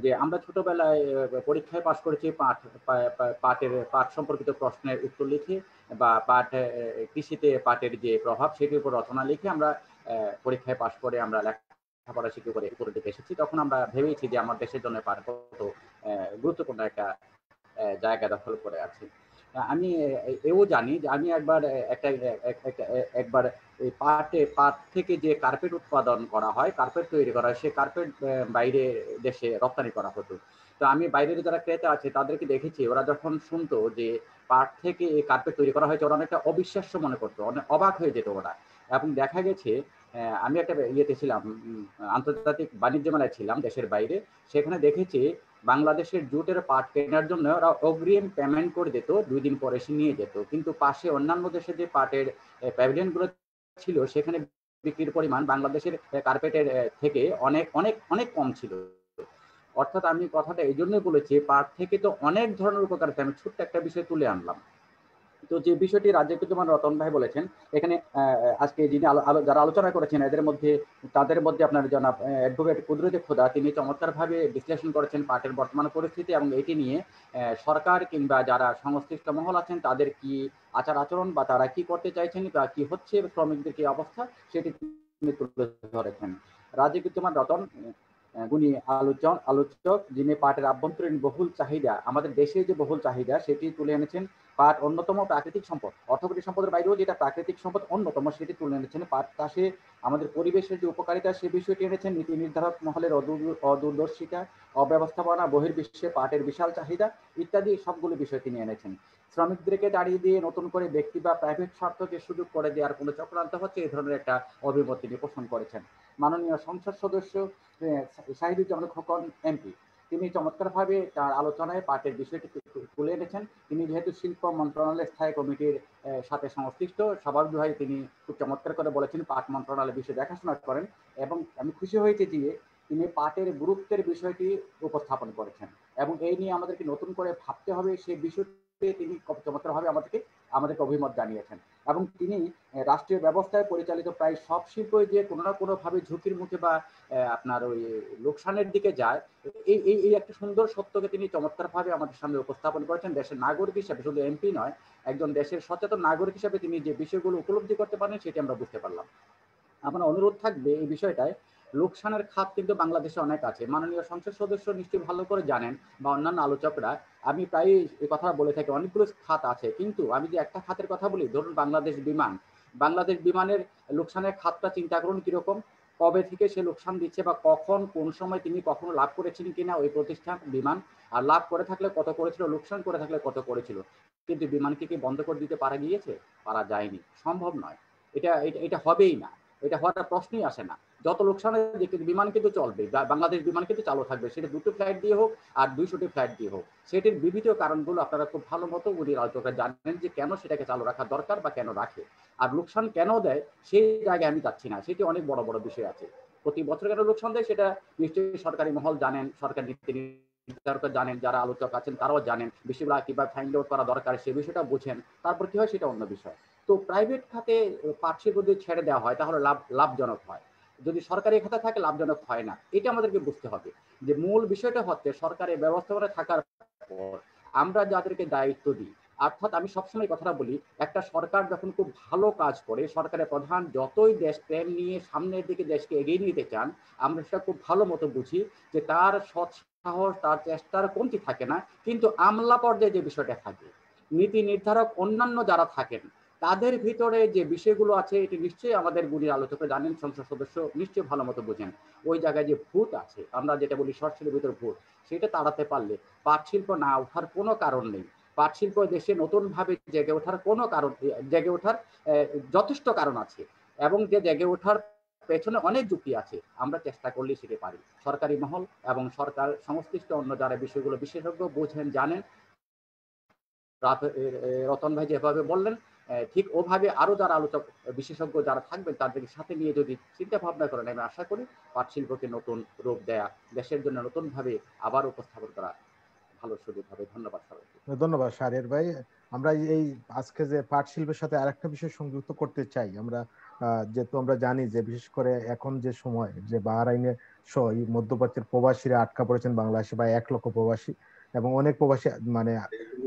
C: যে আমরা ছোটবেলায় পরীক্ষায় পাশ করেছি পাট সম্পর্কিত প্রশ্নের উত্তর লিখে বা কৃষিতে পাটের যে প্রভাব সেটির উপর রচনা লিখে আমরা পরীক্ষায় পাশ করে আমরা লেখাপড়া শিখে করে উপরের দিকে এসেছি। তখন আমরা ভেবেছি যে আমার দেশের জন্য পাট কত গুরুত্বপূর্ণ একটা জায়গা দখল করে আছে। আমি এও জানি যে আমি একবার এই পাট থেকে যে কার্পেট উৎপাদন করা হয়, কার্পেট তৈরি করা হয়, সে কার্পেট বাইরে দেশে রপ্তানি করা হতো। তো আমি বাইরের যারা ক্রেতা আছে তাদেরকে দেখেছি, ওরা যখন শুনতো যে পাট থেকে এই কার্পেট তৈরি করা হয়েছে, ওরা অনেকটা অবিশ্বাস্য মনে করতো, অনেক অবাক হয়ে যেত ওরা। এবং দেখা গেছে আমি একটা ইয়েতে ছিলাম, আন্তর্জাতিক বাণিজ্য মেলায় ছিলাম দেশের বাইরে, সেখানে দেখেছি বাংলাদেশের জুটের পাট কেনার জন্য ওরা অগ্রিম পেমেন্ট করে দিত, 2 দিন পরে এসে নিয়ে যেত। কিন্তু পাশে অন্যান্য দেশে যে পাটের প্যাভিলিয়ন গুলো ছিল সেখানে বিক্রির পরিমাণ বাংলাদেশের কার্পেটের থেকে অনেক অনেক অনেক কম ছিল। অর্থাৎ আমি কথাটা এই জন্যই বলেছি, পাট থেকে তো অনেক ধরনের উপকার আছে। আমি ছোট্ট একটা বিষয় তুলে আনলাম। তো যে বিষয়টি রাজ্জাকুজ্জামান রতন ভাই বলেছেন, এখানে আজকে যিনি যারা আলোচনা করেছেন তাদের মধ্যে আপনার জনাব অ্যাডভোকেট কুদরতি খোদা, তিনি চমৎকারভাবে বিশ্লেষণ করেছেন পাটের বর্তমান পরিস্থিতি এবং এটি নিয়ে সরকার কিংবা যারা সংশ্লিষ্ট মহল আছেন তাদের কি আচার আচরণ বা তারা কি করতে চাইছেন বা কি হচ্ছে শ্রমিকদের কি অবস্থা সেটি তিনি তুলে ধরেছেন। রাজ্জাকুজ্জামান রতন গুণী আলোচক, যিনি পাটের আভ্যন্তরীণ বহুল চাহিদা, আমাদের দেশে যে বহুল চাহিদা সেটি তুলে এনেছেন। পাট অন্যতম প্রাকৃতিক সম্পদ, অর্থকরী সম্পদের বাইরেও যেটা প্রাকৃতিক সম্পদ অন্যতম, সেটি তুলে এনেছেন। পাট চাষে আমাদের পরিবেশের যে উপকারিতা সে বিষয়টি এনেছেন। নীতি নির্ধারক মহলের অদূরদর্শিতা, অব্যবস্থাপনা, বহির্বিশ্বে পাটের বিশাল চাহিদা ইত্যাদি সবগুলো বিষয় তিনি এনেছেন। শ্রমিকদেরকে তাড়িয়ে দিয়ে নতুন করে ব্যক্তি বা প্রাইভেট স্বার্থকে সুযোগ করে দেওয়ার কোনো চক্রান্ত হচ্ছে, এই ধরনের একটা অভিমত তিনি পোষণ করেছেন। মাননীয় সংসদ সদস্য শাহিদুজ্জামান খোকন এমপি, তিনি চমৎকারভাবে তার আলোচনায় পাটের বিষয়টি তুলে এনেছেন। তিনি যেহেতু শিল্প মন্ত্রণালয়ের স্থায়ী কমিটির সাথে সংশ্লিষ্ট, স্বাভাবিকভাবে তিনি খুব চমৎকার করে বলেছেন পাট মন্ত্রণালয়ের বিষয় দেখাশোনা করেন। এবং আমি খুশি হয়েছি যে তিনি পাটের গুরুত্বের বিষয়টি উপস্থাপন করেছেন এবং এই নিয়ে আমাদেরকে নতুন করে ভাবতে হবে সেই বিষয়টি তিনি চমৎকারভাবে আমাদেরকে অভিমত জানিয়েছেন। এবং তিনি রাষ্ট্রীয় ব্যবস্থায় পরিচালিত প্রায় সব শিল্পই যে কোনো না কোনোভাবে ঝুঁকির মুখে বা আপনার ওই লোকসানের দিকে যায়, এই একটা সুন্দর সত্যকে তিনি চমৎকারভাবে আমাদের সামনে উপস্থাপন করেছেন। দেশের নাগরিক হিসেবে, শুধু এমপি নয়, একজন দেশের সচেতন নাগরিক হিসেবে তিনি যে বিষয়গুলো উপলব্ধি করতে পারেন সেটি আমরা বুঝতে পারলাম। আমার অনুরোধ থাকবে এই বিষয়টায়, লোকসানের খাত কিন্তু বাংলাদেশে অনেক আছে। মাননীয় সংসদ সদস্য নিশ্চয়ই ভালো করে জানেন বা অন্যান্য আলোচকরা, আমি প্রায় এই কথা বলে থাকি, অনেকগুলো খাত আছে। কিন্তু আমি যে একটা খাতের কথা বলি, ধরুন বাংলাদেশ বিমানের লোকসানের খাতটা চিন্তা করুন কিরকম, কবে থেকে সে লোকসান দিচ্ছে বা কখন কোন সময় তিনি কখনো লাভ করেছেন কিনা ওই প্রতিষ্ঠান বিমান, আর লাভ করে থাকলে কত করেছিল, লোকসান করে থাকলে কত করেছিল। কিন্তু বিমানকে কি বন্ধ করে দিতে পারা গিয়েছে? পারা যায়নি, সম্ভব নয়। এটা হবেই না, এটা হওয়ার প্রশ্নই আসে না। যত লোকসানের বিমান কিন্তু চলবে, বাংলাদেশ বিমান কিন্তু চালু থাকবে, সেটা 2টি ফ্লাইট দিয়ে হোক আর 200টি ফ্লাইট দিয়ে হোক। সেটির বিবিধ কারণগুলো আপনারা খুব ভালো মতো উনি আলোচকরা জানেন যে কেন সেটাকে চালু রাখা দরকার বা কেন রাখে, আর লোকসান কেন দেয় সেই জায়গায় আমি যাচ্ছি না, সেটি অনেক বড় বড় বিষয় আছে। প্রতি বছর কেন লোকসান দেয় সেটা নিশ্চয়ই সরকারি মহল জানেন, সরকার নীতি নির্ধারকরা জানেন, যারা আলোচক আছেন তারাও জানেন, বিষয়গুলো কিভাবে ফাইন্ড আউট করা দরকার সে বিষয়টা বুঝেন। তারপর কি হয় সেটা অন্য বিষয়। তো প্রাইভেট খাতে পাট শিল্প যদি ছেড়ে দেওয়া হয় তাহলে লাভজনক হয়, যদি সরকারি খাতে থাকে লাভজনক হয় না। এটা আমাদেরকে বুঝতে হবে যে মূল বিষয়টা হচ্ছে সরকারের ব্যবস্থাপনা থাকার পর আমরা যাদেরকে দায়িত্ব দিই, অর্থাৎ আমি সবসময় কথাটা বলি, একটা সরকার যখন খুব ভালো কাজ করে, সরকারের প্রধান যতই দেশপ্রেম নিয়ে সামনের দিকে দেশকে এগিয়ে নিতে চান, আমরা সেটা খুব ভালো মতো বুঝি যে তার সৎ সাহস, তার চেষ্টার কমতি থাকে না। কিন্তু আমলা পর্যায়ে যে বিষয়টা থাকে, নীতি নির্ধারক অন্যান্য যারা থাকেন তাদের ভিতরে যে বিষয়গুলো আছে, এটি নিশ্চয়ই আমাদের গুণী আলোচকরা জানেন, সংসদ সদস্য নিশ্চয়ই ভালো মতো বোঝেন। ওই জায়গায় যে ভূত আছে, আমরা যেটা বলি সরষের ভিতর ভূত, সেটা তাড়াতে পারলে পাট শিল্প না ওঠার কোনো কারণ নেই। পাট শিল্প দেশে নতুনভাবে জেগে ওঠার যথেষ্ট কারণ আছে, এবং যে জেগে ওঠার পেছনে অনেক যুক্তি আছে। আমরা চেষ্টা করলে সেটা পারি। সরকারি মহল এবং সরকার সংশ্লিষ্ট অন্য যারা বিষয়গুলো বিশেষজ্ঞ বোঝেন, জানেন, রতন ভাই যেভাবে বললেন ঠিক ওভাবে আরো যারা আলোচক বিশেষজ্ঞ যারা থাকবেন তাদেরকে সাথে নিয়ে যদি চিন্তা ভাবনা করেন, আমি আশা করি পাট শিল্পকে নতুন রূপ দেয়া, দেশের জন্য নতুন ভাবে আবার উপস্থাপন করা ভালো সুযোগ হবে। ধন্যবাদ সবাইকে।
B: ধন্যবাদ শাহরিয়ার ভাই। আমরা এই আজকে যে পাট শিল্পের সাথে আরেকটা বিষয় সংযুক্ত করতে চাই আমরা, যেহেতু আমরা জানি যে বিশেষ করে এখন যে সময় যে বাহরাইনে সহ মধ্যপ্রাচ্যের প্রবাসীরা আটকা পড়েছেন বাংলাদেশে, বা 1 লক্ষ প্রবাসী, এবং অনেক প্রবাসী মানে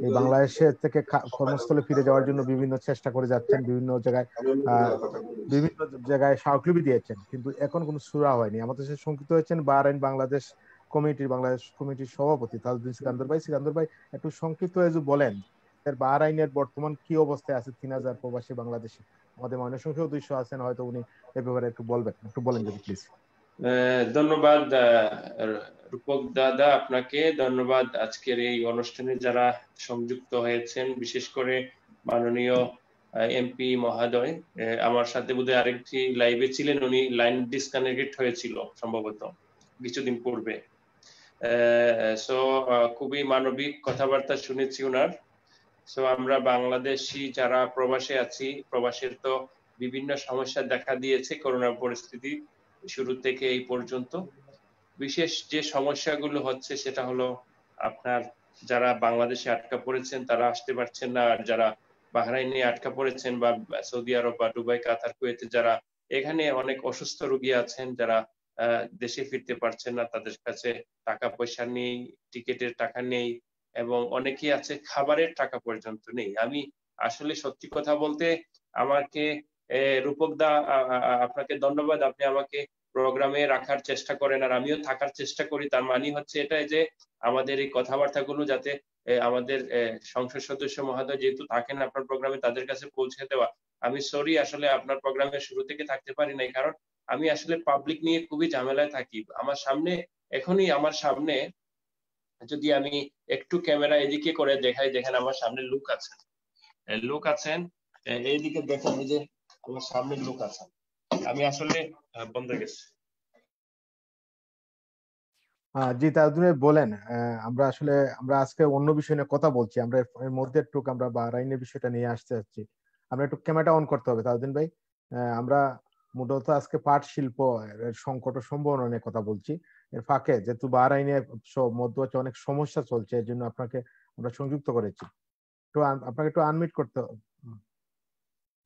B: এই বাংলাদেশে থেকে কর্মস্থলে ফিরে যাওয়ার জন্য বিভিন্ন চেষ্টা করে যাচ্ছেন, বিভিন্ন জায়গায় স্মারকলিপি দিয়েছেন, কিন্তু এখন কোনো সুরা হয়নি। আমাদের সাথে সংযুক্ত হয়েছেন বাহরাইন বাংলাদেশ কমিটির সভাপতি তাজউদ্দিন সিকান্দর ভাই। সিকান্দর ভাই, একটু সংক্ষিপ্ত বলেন বাহরাইনের বর্তমান কি অবস্থায় আছে 3000 প্রবাসী বাংলাদেশি। আমাদের ময়মনসিংহেও 200 আছেন, হয়তো উনি এ ব্যাপারে একটু বলেন যদি প্লিজ।
F: ধন্যবাদ রূপক দাদা, আপনাকে ধন্যবাদ আজকের এই অনুষ্ঠানে যারা সংযুক্ত হয়েছেন, বিশেষ করে মাননীয় এমপি মহোদয়। আমার সাথে বোধহয় আরেকটি লাইভে ছিলেন, উনি লাইন ডিসকানেক্টেড হয়েছিল সম্ভবত কিছুদিন পূর্বে। সো খুবই মানবিক কথাবার্তা শুনেছি ওনার। সো আমরা বাংলাদেশি যারা প্রবাসে আছি, প্রবাসের তো বিভিন্ন সমস্যা দেখা দিয়েছে করোনা পরিস্থিতি শুরু থেকে এই পর্যন্ত। বিশেষ যে সমস্যাগুলো হচ্ছে সেটা হলো আপনার যারা বাংলাদেশে আটকা পড়েছেন তারা আসতে পারছেন না, আর যারা বাহরাইনে আটকা পড়েছেন বা সৌদি আরব বা দুবাই, কাতার, কুয়েতে যারা এখানে অনেক অসুস্থ রোগী আছেন যারা দেশে ফিরতে পারছেন না, তাদের কাছে টাকা পয়সা নেই, টিকিটের টাকা নেই, এবং অনেকেই আছে খাবারের টাকা পর্যন্ত নেই। আমি আসলে সত্যি কথা বলতে আমাকে রূপক দা আপনাকে ধন্যবাদ, আপনি আমাকে প্রোগ্রামে রাখার চেষ্টা করেন আর আমিও থাকার চেষ্টা করি। তার মানে হচ্ছে এটাই যে আমাদের এই কথাবার্তাগুলো যাতে আমাদের সংসদ সদস্য মহোদয় যেহেতু থাকেন আপনার প্রোগ্রামে, তাদের কাছে পৌঁছে দেওয়া। আমি সরি আসলে আপনার প্রোগ্রামের শুরু থেকে থাকতে পারি নাই, কারণ আমি আসলে পাবলিক নিয়ে খুবই ঝামেলায় থাকি। আমার সামনে এখনই আমার সামনে যদি আমি একটু ক্যামেরা এদিকে করে দেখাই, দেখেন আমার সামনে লোক আছেন, এইদিকে দেখেন এই যে আমার সামনে লোক আছেন। আমি আসলে বন্ধ হয়ে গেছে।
B: জি তাজউদ্দিন বলেন। আমরা আজকে অন্য বিষয় নিয়ে কথা বলছি, আমরা এর মধ্যে একটু আমরা বাহরাইনের বিষয়টা নিয়ে আসতে যাচ্ছি। আমরা একটু ক্যামেরাটা অন করতে হবে তাজউদ্দিন ভাই। আমরা মূলত আজকে পাট শিল্প এর সংকট ও সম্ভাবনা নিয়ে কথা বলছি। এর ফাঁকে যেহেতু বাহরাইনে মধ্যপ্রাচ্যে অনেক সমস্যা চলছে, এর জন্য আপনাকে আমরা সংযুক্ত করেছি। আপনাকে একটু আনমিউট করতে হবে,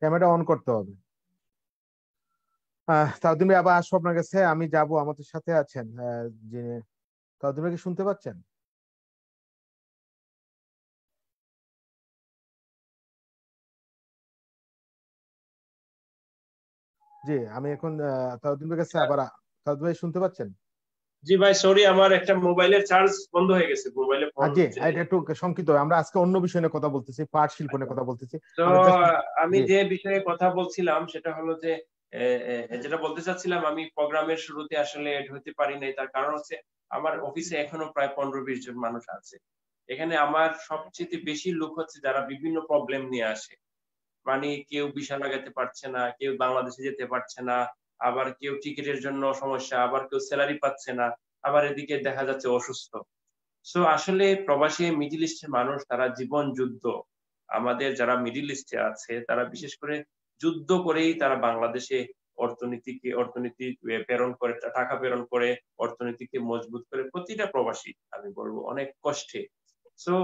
B: ক্যামেরা অন করতে হবে। তাজউদ্দিন ভাই আবার আসবো আপনার কাছে, আমি যাব, আমাদের সাথে আছেন যিনি। তাজউদ্দিন ভাই কি শুনতে পাচ্ছেন? জি, আমি এখন তাজউদ্দিন ভাইয়ের কাছে আবার। তাজউদ্দিন ভাই শুনতে পাচ্ছেন?
F: জি ভাই, সরি আমার একটা মোবাইলের চার্জ বন্ধ হয়ে গেছে, মোবাইলে ফোন।
B: জি, এটা একটু সংক্ষিপ্ত, আমরা আজকে অন্য বিষয় নিয়ে কথা বলতেছি, পাট শিল্প নিয়ে কথা বলতেছি।
F: তো আমি যে বিষয়ে কথা বলছিলাম সেটা হলো যে যেটা বলতে চাচ্ছিলাম, আমি প্রোগ্রামের শুরুতে আসলে এড হতে পারি নাই, তার কারণ হচ্ছে আমার অফিসে এখনো প্রায় 15-20 জন মানুষ আছে। এখানে আমার সবচেয়ে বেশি লোক হচ্ছে যারা বিভিন্ন প্রবলেম নিয়ে আসে, মানে কেউ ভিসা লাগাতে পারছে না, কেউ বাংলাদেশে যেতে পারছে না, আবার কেউ টিকিটের জন্য সমস্যা, আবার কেউ স্যালারি পাচ্ছে না, আবার এদিকে দেখা যাচ্ছে অসুস্থ। সো আসলে প্রবাসী মিডল ইস্টের মানুষ তারা জীবন যুদ্ধ, আমাদের যারা মিডল ইস্টে আছে তারা বিশেষ করে যুদ্ধ করেই তারা বাংলাদেশে অর্থনীতি প্রেরণ করে, টাকা প্রেরণ করে, অর্থনীতিকে মজবুত করে। প্রতিটা প্রবাসী আমি বলবো অনেক কষ্টে। সো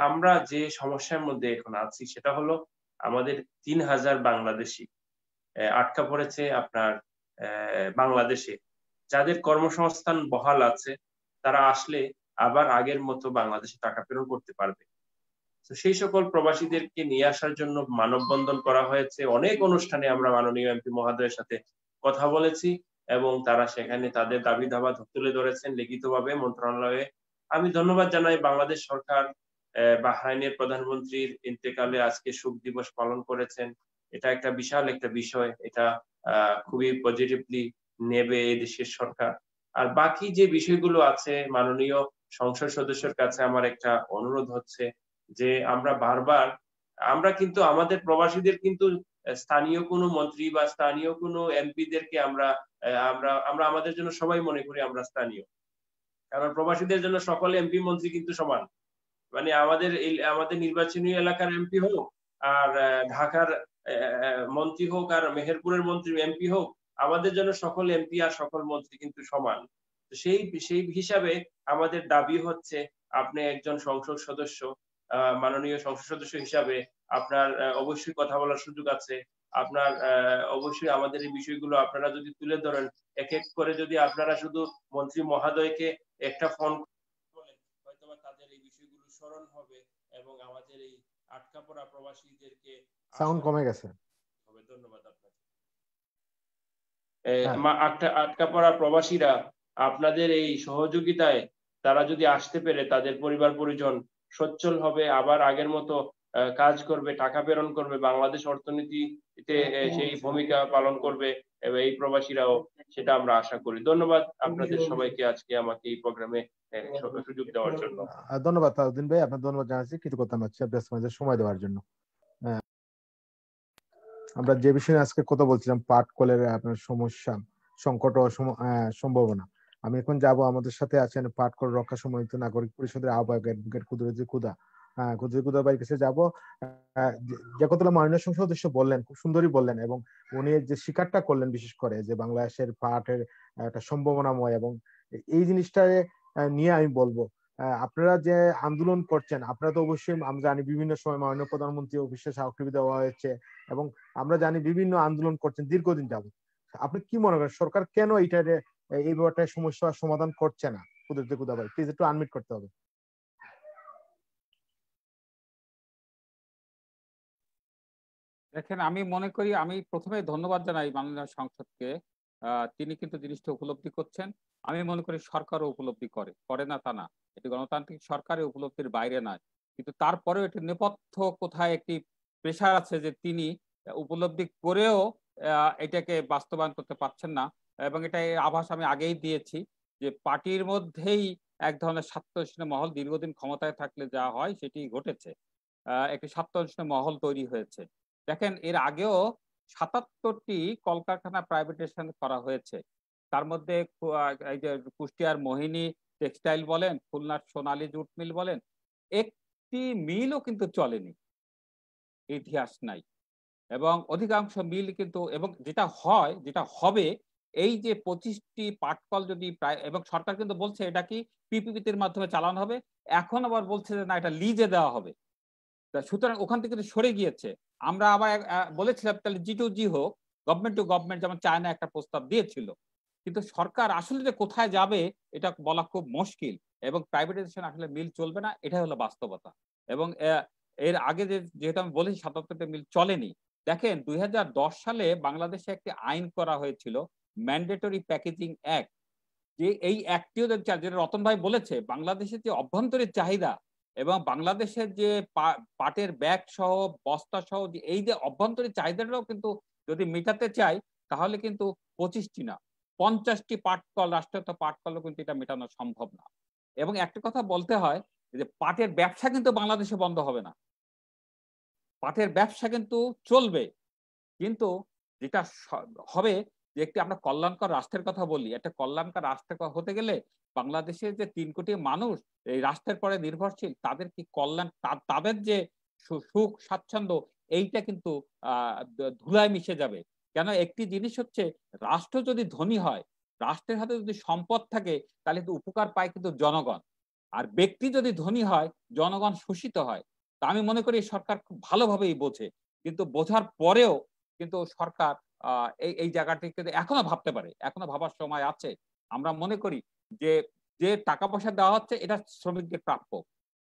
F: আমরা যে সমস্যার মধ্যে এখন আছি সেটা হলো আমাদের 3000 বাংলাদেশি আটকা পড়েছে আপনার বাংলাদেশে, যাদের কর্মসংস্থান বহাল আছে, তারা আসলে আবার আগের মতো বাংলাদেশে টাকা প্রেরণ করতে পারবে। তো সেই সকল প্রবাসীদেরকে নিয়ে আসার জন্য মানববন্ধন করা হয়েছে, অনেক অনুষ্ঠানে আমরা মাননীয় এমপি মহোদয়ের সাথে কথা বলেছি এবং তারা সেখানে তাদের দাবি দাবা তুলে ধরেছেন লিখিতভাবে মন্ত্রণালয়ে। আমি ধন্যবাদ জানাই বাংলাদেশ সরকার বাহরাইনের প্রধানমন্ত্রীর ইন্তেকালে আজকে শোক দিবস পালন করেছেন। এটা একটা বিশাল একটা বিষয়, এটা খুবই পজিটিভলি নেবে এই দেশের সরকার। আর বাকি যে বিষয়গুলো আছে, মাননীয় সংসদ সদস্যের কাছে আমার একটা অনুরোধ হচ্ছে যে আমরা কিন্তু আমাদের প্রবাসীদের কিন্তু স্থানীয় কোনো মন্ত্রী বা স্থানীয় কোনো এমপিদেরকে আমরা আমাদের জন্য সবাই মনে করি আমরা স্থানীয়, কারণ প্রবাসীদের জন্য সকল এমপি মন্ত্রী কিন্তু সমান। মানে আমাদের নির্বাচনী এলাকার এমপি হোক আর ঢাকার মন্ত্রী হোক আর মেহেরপুরের মন্ত্রী এমপি হোক, আমাদের জন্য সকল এমপি আর সকল মন্ত্রী কিন্তু সমান। সেই হিসাবে আমাদের দাবি হচ্ছে আপনি একজন সংসদ সদস্য, মাননীয় সংসদ সদস্য হিসাবে আপনার অবশ্যই কথা বলার সুযোগ আছে। আপনার অবশ্যই আমাদের এই বিষয়গুলো আপনারা যদি তুলে ধরেন, এক এক করে যদি আপনারা শুধু মন্ত্রী মহোদয়কে একটা ফোন বলেন, হয়তোবা তাদের এই বিষয়গুলো স্মরণ হবে এবং আমাদের এই আটকা পড়া প্রবাসীদেরকে
B: সাউন্ড কমে গেছে।
F: ধন্যবাদ আপনাকে। আটকা পড়া প্রবাসীরা আপনাদের এই সহযোগিতায় তারা যদি আসতে পেরে তাদের পরিবার পরিজন সচ্ছল হবে, আবার আগের মতো কাজ করবে, টাকা প্রেরণ করবে, বাংলাদেশ অর্থনীতিতে সেই ভূমিকা পালন করবে এবং এই প্রবাসীরাও, সেটা আমরা আশা করি। ধন্যবাদ আপনাদের সবাইকে আজকে আমাকে এই প্রোগ্রামে সুযোগ দেওয়ার জন্য।
B: ধন্যবাদ তাজউদ্দিন ভাই, আপনার ধন্যবাদ জানাচ্ছি, কৃতজ্ঞতা জানাচ্ছি আপনাদের সময় দেওয়ার জন্য। আমরা যে বিষয়ে আজকে কথা বলছিলাম পাট কলের আপনার সমস্যা, সংকট ও সম্ভাবনা। আমি এখন যাব, আমাদের সাথে আছেন পাট কল রক্ষা সম্মানিত নাগরিক পরিষদের আহ্বায়ক অ্যাডভোকেট কুদরতি কুদা। কুদরতি কুদা ভাইয়ের কাছে যাব। যে কথাটা মাননীয় সংসদ সদস্য বললেন খুব সুন্দরই বললেন, এবং উনি যে স্বীকারটা করলেন বিশেষ করে যে বাংলাদেশের পাটের একটা সম্ভাবনাময়, এবং এই জিনিসটা নিয়ে আমি বলবো আপনারা যে আন্দোলন করছেন, আপনারা তো অবশ্যই, আমরা জানি বিভিন্ন সময় মাননীয় প্রধানমন্ত্রী অফিসে স্মারকলিপি দেওয়া হয়েছে, এবং আমরা জানি বিভিন্ন আন্দোলন করছেন দীর্ঘদিন যাবত। আপনি কি মনে করেন সরকার কেন এই ব্যাপারটা সমস্যার সমাধান করছে না? কুদরতি কুদা ভাই প্লিজ একটু আনমিউট করতে হবে।
D: দেখেন, আমি মনে করি, আমি প্রথমে ধন্যবাদ জানাই মাননীয় সংসদকে। তিনি কিন্তু জিনিসটা উপলব্ধি করছেন। আমি মনে করি সরকারও উপলব্ধি করে না তা না, এটি গণতান্ত্রিক সরকারের উপলব্ধির বাইরে নয়, কিন্তু তারপরেও এটি নেপথ্য কোথায় একটি প্রেশার আছে যে তিনি উপলব্ধি করেও এটাকে বাস্তবায়ন করতে পারছেন না। এবং এটা আভাস আমি আগেই দিয়েছি যে পার্টির মধ্যেই এক ধরনের স্বার্থন্বেষী মহল দীর্ঘদিন ক্ষমতায় থাকলে যা হয় সেটি ঘটেছে, একটি স্বার্থন্বেষী মহল তৈরি হয়েছে। দেখেন, এর আগেও ৭৭টি কলকারখানা প্রাইভেটাইজেশন করা হয়েছে। তার মধ্যে এই যে কুষ্টিয়ার মোহিনী টেক্সটাইল বলেন, খুলনার সোনালী জুট মিল বলেন, একটি মিলও কিন্তু চলেনি, ইতিহাস নাই। এবং অধিকাংশ মিল কিন্তু, এবং যেটা হবে, এই যে 25টি পাটকল যদি প্রায়, এবং সরকার কিন্তু বলছে এটা কি পিপিপির মাধ্যমে চালানো হবে, এখন আবার বলছে যে না, এটা লিজে দেওয়া হবে। সুতরাং ওখান থেকে সরে গিয়েছে। আমরা আবার বলেছিলাম তাহলে G2G হোক, গভর্নমেন্ট টু গভর্নমেন্ট, যেমন চায়না একটা প্রস্তাব দিয়েছিল, কিন্তু সরকার আসলে যে কোথায় যাবে এটা বলা খুব মুশকিল, এবং প্রাইভেটাইজেশন আসলে মিল চলবে না, এটাই হলো বাস্তবতা। এবং এর আগে যেহেতু আমি বলেছি ৭৭টা মিল চলেনি। দেখেন, 2010 সালে বাংলাদেশে একটি আইন করা হয়েছিল, ম্যান্ডেটরি প্যাকেজিং অ্যাক্ট, যে এই অ্যাক্টটিও যেটা রতন ভাই বলেছে, বাংলাদেশের যে অভ্যন্তরীণ চাহিদা এবং বাংলাদেশের যে পাটের ব্যাগ সহ বস্তা সহ এই যে অভ্যন্তরীণ চাহিদাটাও কিন্তু যদি মেটাতে চাই, তাহলে কিন্তু 25টি না 50টি পাটকল, রাষ্ট্রায়ত্ত পাটকলও কিন্তু এটা মেটানো সম্ভব না। এবং একটা কথা বলতে হয় যে পাটের ব্যবসা কিন্তু বাংলাদেশে বন্ধ হবে না, পাটের ব্যবসা কিন্তু চলবে। কিন্তু যেটা হবে যে একটি, আমরা কল্যাণকর রাষ্ট্রের কথা বলি, একটা কল্যাণকর রাষ্ট্র হতে গেলে বাংলাদেশের যে 3 কোটি মানুষ এই রাষ্ট্রের পরে নির্ভরশীল, তাদের কি কল্যাণ, তাদের যে সুখ স্বাচ্ছন্দ্য, এইটা কিন্তু ধুলায় মিশে যাবে। কেন, একটি জিনিস হচ্ছে, রাষ্ট্র যদি ধনী হয়, রাষ্ট্রের হাতে যদি সম্পদ থাকে, তাহলে কিন্তু উপকার পায় কিন্তু জনগণ। আর ব্যক্তি যদি ধনী হয়, জনগণ শোষিত হয়। তা আমি মনে করি সরকার খুব ভালোভাবেই বোঝে, কিন্তু বোঝার পরেও কিন্তু সরকার এই জায়গাটি কিন্তু এখনো ভাবতে পারে, এখনো ভাবার সময় আছে। আমরা মনে করি যে যে টাকা পয়সা দেওয়া হচ্ছে এটা শ্রমিকদের প্রাপ্য।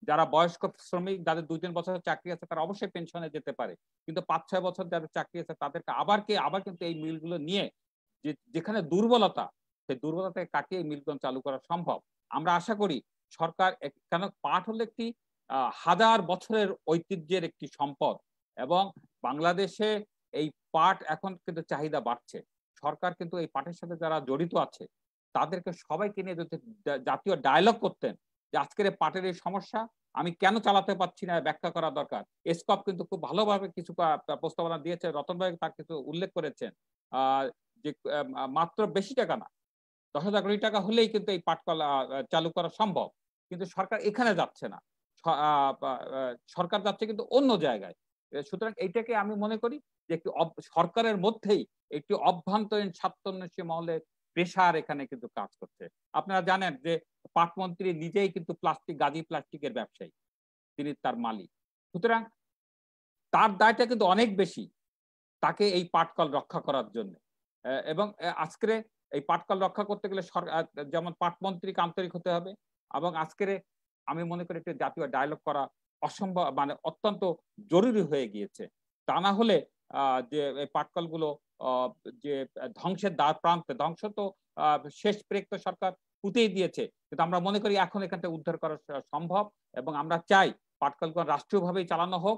D: যারা বয়স্ক শ্রমিক, যাদের 2-3 বছরের চাকরি আছে, তারা অবশ্যই পেনশনে যেতে পারে, কিন্তু 5-6 বছর যাদের চাকরি আছে তাদেরকে আবার কিন্তু এই মিলগুলো নিয়ে যেখানে দুর্বলতা, সেই দুর্বলতাকে কাটিয়ে মিলগুলো চালু করা সম্ভব। আমরা আশা করি সরকার, কেন পাট হলো একটি হাজার বছরের ঐতিহ্যের একটি সম্পদ, এবং বাংলাদেশে এই পাট এখন কিন্তু চাহিদা বাড়ছে। সরকার কিন্তু এই পাটের সাথে যারা জড়িত আছে তাদেরকে সবাইকে নিয়ে যদি জাতীয় ডায়ালগ করতেন যে আজকের পাটের এই সমস্যা আমি কেন চালাতে পারছি না, ব্যাখ্যা করা দরকার। এসকপ কিন্তু খুব ভালোভাবে কিছু প্রস্তাবনা দিয়েছে, রতন ভাই তার কিছু উল্লেখ করেছেন, যে মাত্র বেশি টাকা না, 10,000 কোটি টাকা হলেই কিন্তু এই পাটকল চালু করা সম্ভব। কিন্তু সরকার এখানে যাচ্ছে না, সরকার যাচ্ছে কিন্তু অন্য জায়গায়। সুতরাং এইটাকে আমি মনে করি যে একটি সরকারের মধ্যেই একটি অভ্যন্তরীণ স্বার্থান্বেষী মহলের প্রেসার এখানে কিন্তু কাজ করছে। আপনারা জানেন যে পাটমন্ত্রী নিজেই কিন্তু গাজী প্লাস্টিকের ব্যবসায়ী, তিনি তার মালিক। সুতরাং তার দায়টা কিন্তু অনেক বেশি তাকে এই পাটকল রক্ষা করার জন্য। এবং আজকে এই পাটকল রক্ষা করতে গেলে যেমন পাটমন্ত্রীকে আন্তরিক হতে হবে, এবং আজকের আমি মনে করি একটি জাতীয় ডায়লগ করা অসম্ভব, মানে অত্যন্ত জরুরি হয়ে গিয়েছে। তা না হলে যে এই পাটকলগুলো যে ধ্বংসের দ্বার প্রান্তে, ধ্বংস তো শেষ প্রেক তো সরকার পুঁতেই দিয়েছে, কিন্তু আমরা মনে করি এখন এখান থেকে উদ্ধার করা সম্ভব, এবং আমরা চাই পাটকলগুলো রাষ্ট্রীয়ভাবেই চালানো হোক,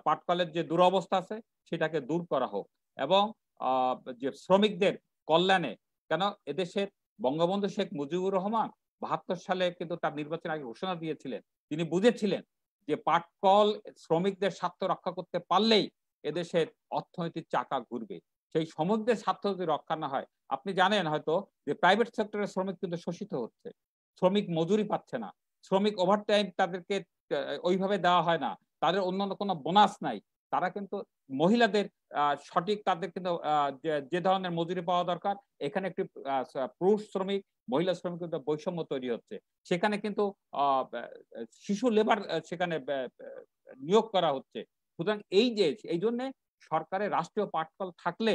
D: পাটকলের যে দুরবস্থা আছে সেটাকে দূর করা হোক, এবং যে শ্রমিকদের কল্যাণে, কেন এদেশের বঙ্গবন্ধু শেখ মুজিবুর রহমান ৭২ সালে কিন্তু তার নির্বাচন আগে ঘোষণা দিয়েছিলেন, তিনি বুঝেছিলেন যে পাটকল শ্রমিকদের স্বার্থ রক্ষা করতে পারলেই এদেশের অর্থনৈতিক চাকা ঘুরবে। সেই শ্রমিকদের স্বার্থ যদি রক্ষা না হয়, আপনি জানেন হয়তো যে প্রাইভেট সেক্টরের শ্রমিক কিন্তু শোষিত হচ্ছে, শ্রমিক মজুরি পাচ্ছে না, শ্রমিক ওভারটাইম তাদেরকে ওইভাবে দেওয়া হয় না, তাদের অন্যান্য কোনো বোনাস নাই, তারা কিন্তু মহিলাদের সঠিক তাদের কিন্তু যে ধরনের মজুরি পাওয়া দরকার, এখানে একটি পুরুষ শ্রমিক মহিলা শ্রমিক কিন্তু বৈষম্য তৈরি হচ্ছে। সেখানে কিন্তু শিশু লেবার সেখানে নিয়োগ করা হচ্ছে। সুতরাং এই জন্য সরকারের রাষ্ট্রীয় পাটকল থাকলে,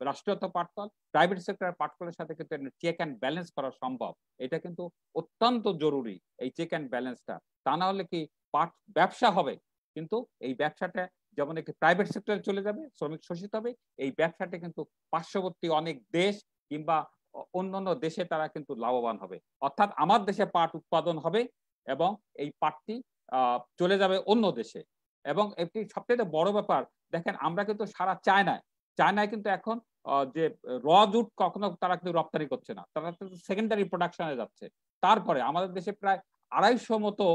D: রাষ্ট্রীয়ত পাটকল প্রাইভেট সেক্টরের পাটকলের সাথে কিন্তু চেক অ্যান্ড ব্যালেন্স করা সম্ভব। এটা কিন্তু অত্যন্ত জরুরি, এই চেক অ্যান্ড ব্যালেন্সটা। তা না হলে কি পাট ব্যবসা হবে, কিন্তু এই ব্যবসাটা যেমন একটি প্রাইভেট সেক্টরে চলে যাবে, শ্রমিক শোষিত হবে, এই ব্যবসাটা কিন্তু পার্শ্ববর্তী অনেক দেশ কিংবা অন্যান্য দেশে তারা কিন্তু লাভবান হবে। অর্থাৎ আমার দেশে পাট উৎপাদন হবে এবং এই পাটটি চলে যাবে অন্য দেশে। এবং একটি সবচেয়ে বড় ব্যাপার, দেখেন আমরা কিন্তু সারা চায়নায় কিন্তু এখন যে র জুট কখনো তারা কিন্তু রপ্তানি করছে না, তারা কিন্তু সেকেন্ডারি প্রোডাকশনে যাচ্ছে। তারপরে আমাদের দেশে প্রায় 250 মতো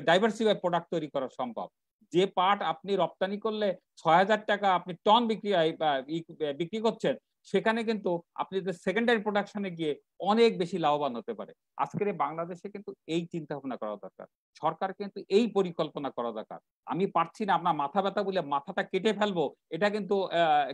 D: ডাইভার্সিফাই প্রোডাক্ট তৈরি করা সম্ভব। যে পাট আপনি রপ্তানি করলে ৬,০০০ টাকা আপনি টন বিক্রি করছেন, সেখানে কিন্তু আপনি যে সেকেন্ডারি প্রোডাকশনে গিয়ে অনেক বেশি লাভবান হতে পারে। আজকের বাংলাদেশে কিন্তু এই চিন্তা ভাবনা করা দরকার, সরকার কিন্তু এই পরিকল্পনা করা দরকার। আমি পারছি না, আপনার মাথা ব্যথা বলে মাথাটা কেটে ফেলবো, এটা কিন্তু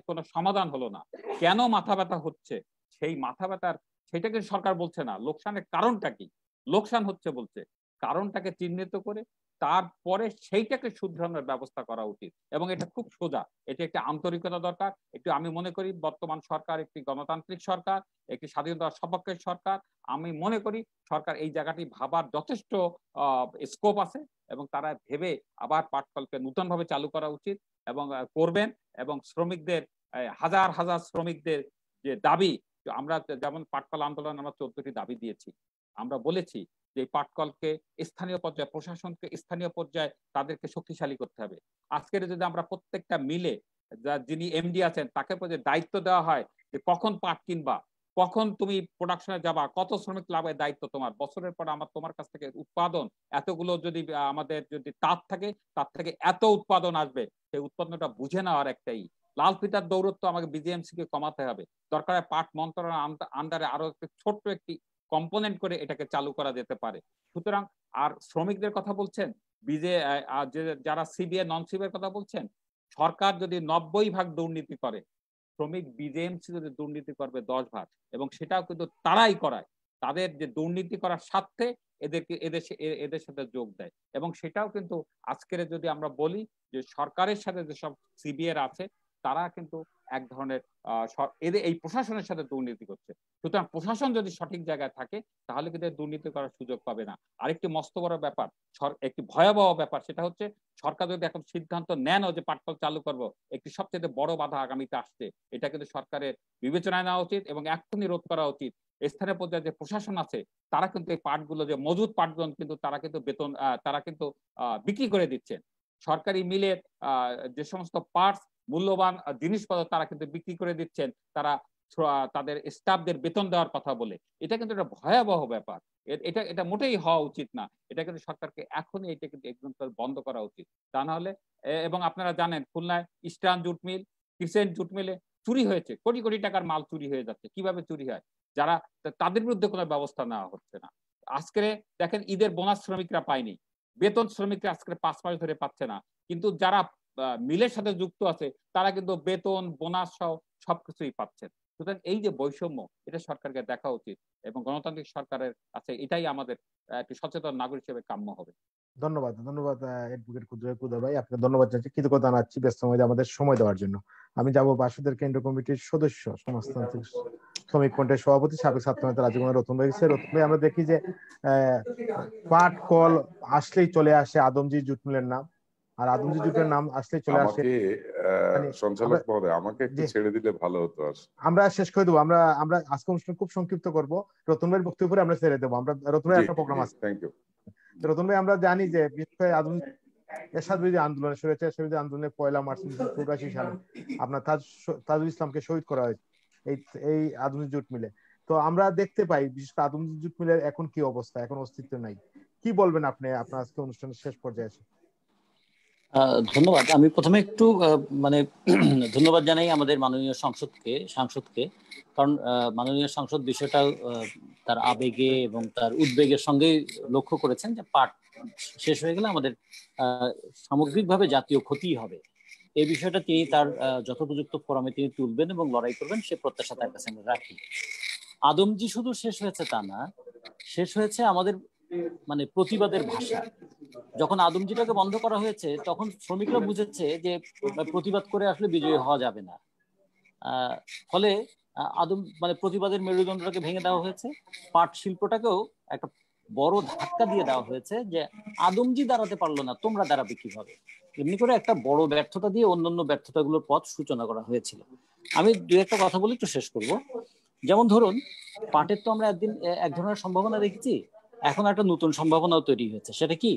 D: কোনো সমাধান হলো না। কেন মাথা ব্যথা হচ্ছে, সেই মাথা ব্যথার সেটা কিন্তু সরকার বলছে না, লোকসানের কারণটা কি, লোকসান হচ্ছে বলছে, কারণটাকে চিহ্নিত করে তারপরে সেইটাকে শুধরানোর ব্যবস্থা করা উচিত। এবং এটা খুব সোজা, এটা একটা আন্তরিকতা দরকার। একটু আমি মনে করি বর্তমান সরকার একটি গণতান্ত্রিক সরকার, একটি স্বাধীনতার সপক্ষের সরকার। আমি মনে করি সরকার এই জায়গাটি ভাবার যথেষ্ট স্কোপ আছে, এবং তারা ভেবে আবার পাটকলকে নতুন ভাবে চালু করা উচিত এবং করবেন। এবং শ্রমিকদের হাজার হাজার শ্রমিকদের যে দাবি, আমরা যেমন পাটকল আন্দোলন আমরা 14টি দাবি দিয়েছি, আমরা বলেছি যে পাটকলকে স্থানীয় পর্যায়ে, প্রশাসনকে স্থানীয় পর্যায়ে তাদেরকে শক্তিশালী করতে হবে। আজকের যদি আমরা প্রত্যেকটা মিলে যিনি এমডি আছেন তাকে দায়িত্ব দেওয়া হয় যে কখন পাট কিনবা, কখন তুমি প্রোডাকশনে যাবা, কত শ্রমিক লাভের দায়িত্ব তোমার, বছরের পর আমার তোমার কাছ থেকে উৎপাদন এতগুলো, যদি আমাদের যদি তার থাকে তার থেকে এত উৎপাদন আসবে, সেই উৎপাদনটা বুঝে নেওয়ার একটাই লাল ফিতার দৌরত্ব আমাকে বিজিএমসি কে কমাতে হবে। দরকার পাট মন্ত্রণালয়ের আন্ডারে আরো ছোট্ট একটি কম্পোনেন্ট করে এটাকে চালু করা যেতে পারে। সুতরাং আর শ্রমিকদের কথা বলছেন, যারা সিবিআই নন সিবিআই কথা বলছেন, সরকার যদি 90% দুর্নীতি করে, শ্রমিক বিজেএমসি যদি দুর্নীতি করবে 10 ভাগ, এবং সেটাও কিন্তু তারাই করায়, তাদের যে দুর্নীতি করার স্বার্থে এদের সাথে যোগ দেয়। এবং সেটাও কিন্তু আজকের যদি আমরা বলি যে সরকারের সাথে যেসব সিবিআই আছে তারা কিন্তু এক ধরনের এই প্রশাসনের সাথে দুর্নীতি করছে। সুতরাং প্রশাসন যদি সঠিক জায়গায় থাকে তাহলে কিন্তু দুর্নীতি করার সুযোগ পাবে না। আরেকটি মস্ত বড় ব্যাপার, একটি ভয়াবহ ব্যাপার, সেটা হচ্ছে সরকার যদি এখন সিদ্ধান্ত নেন যে পাটকল চালু করব, একটি সবচেয়ে বড় বাধা আগামীতে আসছে, এটা কিন্তু সরকারের বিবেচনায় নেওয়া উচিত এবং এক্ষুনি রোধ করা উচিত। স্থানীয় পর্যায়ে যে প্রশাসন আছে তারা কিন্তু এই পাটগুলো, যে মজুদ পাটগুলো কিন্তু তারা কিন্তু বেতন তারা কিন্তু বিক্রি করে দিচ্ছেন। সরকারি মিলের যে সমস্ত পার্টস, মূল্যবান জিনিসপত্র তারা কিন্তু বিক্রি করে দিচ্ছেন, তারা তাদের স্টাফদের বেতন দেওয়ার কথা বলে। এটা কিন্তু একটা ভয়াবহ ব্যাপার, এটা মোটেই হওয়া উচিত না। এটা কিন্তু সরকারকে এখনই এটা কিন্তু একদম বন্ধ করা উচিত। তা না হলে, এবং আপনারা জানেন খুলনায় eastern jute mill, crescent jute মিলে চুরি হয়েছে, কোটি কোটি টাকার মাল চুরি হয়ে যাচ্ছে। কিভাবে চুরি হয়, যারা তাদের বিরুদ্ধে কোনো ব্যবস্থা নেওয়া হচ্ছে না। আজকে দেখেন ঈদের বোনাস শ্রমিকরা পায়নি, বেতন শ্রমিকরা আজকে 5 মাস ধরে পাচ্ছে না, কিন্তু যারা মিলের সাথে যুক্ত আছে তারা কিন্তু বেতন বোনাস সহ সবকিছুই পাচ্ছেন। সুতরাং এই যে বৈষম্য, এটা সরকারকে দেখা উচিত এবং গণতান্ত্রিক সরকারের কাছে এটাই আমাদের একটি সচেতন নাগরিক হিসেবে কাম্য হবে।
B: ধন্যবাদ ধন্যবাদ অ্যাডভোকেট কুদ্রা ভাই, আপনাকে ধন্যবাদ জানাচ্ছি, কৃতজ্ঞতা জানাচ্ছি ব্যস্ত সময়ে আমাদের সময় দেওয়ার জন্য। আমি যাব বাসুদের কেন্দ্র কমিটির সদস্য, সমাজতান্ত্রিক শ্রমিক ফ্রন্টের সভাপতি, সাবেক ছাত্রনেতা রাজীব কুমার রতন ভাই। রতন ভাই, আমরা দেখি যে পাট কল আসলেই চলে আসে আদমজি জুট মিলের নাম, আর আদমজি জুটের নাম আসলেই চলে আসে।
A: আমাকে সঞ্চালক মহোদয়, আমাকে একটু ছেড়ে দিলে ভালো হতো।
B: আমরা শেষ করে দেবো, আমরা আমরা আজকে অনুষ্ঠান খুব সংক্ষিপ্ত করব, রতন ভাইয়ের বক্তব্য পরে আমরা ছেড়ে দেবো। আমরা রতন ভাই একটা প্রোগ্রাম আছে।
A: Thank you.
B: রতন ভাই, আমরা জানি যে বিশেষ করে আধুনিক এরশাদ বিরোধী আন্দোলনে, স্বৈরাচার বিরোধী আন্দোলনে 1 মার্চ 1984 সালে আপনার তাজুল ইসলামকে শহীদ করা হয়েছে এই এই আধুনিক জুট মিলে। তো আমরা দেখতে পাই বিশেষ করে আধুনিক জুট মিলের এখন কি অবস্থা, এখন অস্তিত্ব নাই। কি বলবেন আপনি আপনার আজকে অনুষ্ঠানের শেষ পর্যায়ে এসে?
E: ধন্যবাদ। আমি প্রথমে একটু মানে ধন্যবাদ জানাই আমাদের মাননীয় সাংসদকে, কারণ মাননীয় সাংসদ বিষয়টা তার আবেগে এবং তার উদ্বেগের সঙ্গে লক্ষ্য করেছেন যে পাট শেষ হয়ে গেলে আমাদের সামগ্রিকভাবে জাতীয় ক্ষতি হবে। এই বিষয়টা তিনি তার যথোপযুক্ত ফোরামে তিনি তুলবেন এবং লড়াই করবেন, সে প্রত্যাশা তার কাছে আমরা রাখি। আদমজি শুধু শেষ হয়েছে তা না, শেষ হয়েছে আমাদের মানে প্রতিবাদের ভাষা। যখন আদমজিটাকে বন্ধ করা হয়েছে তখন শ্রমিকরা বুঝেছে যে প্রতিবাদ করে আসলে বিজয়ী হওয়া যাবে না। ফলে মানে প্রতিবাদের মেরুদণ্ডটাকে ভেঙে দেওয়া হয়েছে। পাট শিল্পটাকেও একটা বড় ধাক্কা দিয়ে দেওয়া হয়েছে যে আদমজি দাঁড়াতে পারলো না, তোমরা দাঁড়াবে কিভাবে। এমনি করে একটা বড় ব্যর্থতা দিয়ে অন্যান্য ব্যর্থতাগুলোর পথ সূচনা করা হয়েছিল। আমি দুই একটা কথা বলে একটু শেষ করব। যেমন ধরুন, পাটের তো আমরা এক ধরনের সম্ভাবনা দেখেছি, এখন একটা নতুন সম্ভাবনাও তৈরি হয়েছে। সেটা কি,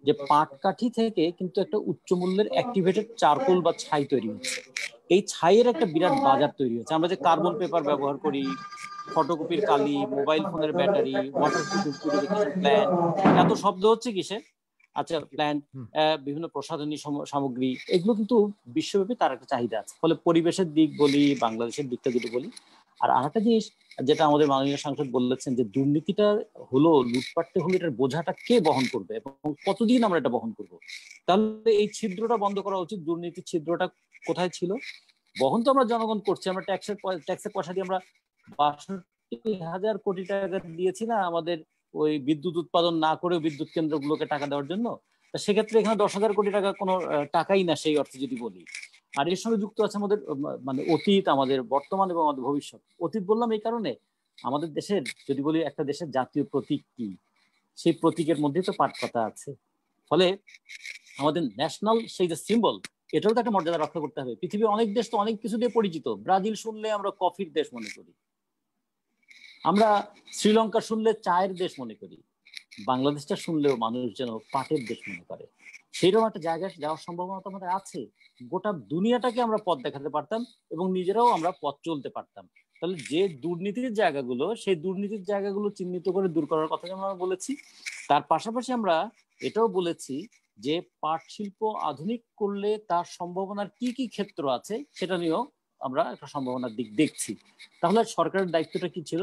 E: যে পাট কাঠি থেকে কিন্তু একটা উচ্চ মূল্যের অ্যাক্টিভেটেড চারকোল বা ছাই তৈরি হচ্ছে। এই ছাইয়ের একটা বিরাট বাজার তৈরি হচ্ছে। আমরা যে কার্বন পেপার ব্যবহার করি, ফটোকপির কালি, মোবাইল ফোনের ব্যাটারি, ওয়াটার পিউরিফিকেশন প্ল্যান্ট, এত শব্দ হচ্ছে কিসে? আচ্ছা, প্ল্যান্ট, বিভিন্ন প্রসাধনী সামগ্রী, এগুলো কিন্তু বিশ্বব্যাপী তার একটা চাহিদা আছে। ফলে পরিবেশের দিক বলি, বাংলাদেশের দিকটা যদি বলি, আর আরেকটা জিনিস যেটা আমাদের মাননীয় সাংসদ বলেছেন যে দুর্নীতিটা হলো, লুটপাটটা হলো, এটার বোঝাটা কে বহন করবে এবং কতদিন আমরা এটা বহন করব। তাহলে এই ছিদ্রটা বন্ধ করা উচিত। দুর্নীতির ছিদ্রটা কোথায় ছিল? বহন তো আমরা জনগণ করছি, আমরা ট্যাক্সের পয়সা দিয়ে আমরা ৬২,০০০ কোটি টাকা দিয়েছি না আমাদের ওই বিদ্যুৎ উৎপাদন না করে বিদ্যুৎ কেন্দ্রগুলোকে টাকা দেওয়ার জন্য। সেক্ষেত্রে এখানে ১০,০০০ কোটি টাকা কোনো টাকাই না সেই অর্থে যদি বলি। আর এর সঙ্গে যুক্ত আছে আমাদের মানে অতীত, আমাদের বর্তমান এবং আমাদের ভবিষ্যৎ। অতীত বললাম এই কারণে, আমাদের দেশের যদি বলি একটা দেশের জাতীয় প্রতীক কি, সেই প্রতীকের মধ্যে তো পাট পাতা আছে। ফলে আমাদের ন্যাশনাল সেই যে সিম্বল, এটারও তো একটা মর্যাদা রক্ষা করতে হবে। পৃথিবীর অনেক দেশ তো অনেক কিছু দিয়ে পরিচিত। ব্রাজিল শুনলে আমরা কফির দেশ মনে করি, আমরা শ্রীলঙ্কা শুনলে চায়ের দেশ মনে করি, বাংলাদেশটা শুনলেও মানুষ যেন পাটের দেশ মনে করে। সেইরকম একটা জায়গায় যাওয়ার সম্ভাবনা তো আমাদের আছে। গোটা দুনিয়াটাকে আমরা পথ দেখাতে পারতাম এবং নিজেরাও আমরা পথ চলতে পারতাম। তাহলে যে দুর্নীতির জায়গাগুলো, সেই দুর্নীতির জায়গাগুলো চিহ্নিত করে দূর করার কথা যেমন আমরা বলেছি, তার পাশাপাশি আমরা এটাও বলেছি যে পাট শিল্প আধুনিক করলে তার সম্ভাবনার কি কি ক্ষেত্র আছে সেটা নিয়েও আমরা একটা সম্ভাবনার দিক দেখছি। তাহলে সরকারের দায়িত্বটা কি ছিল?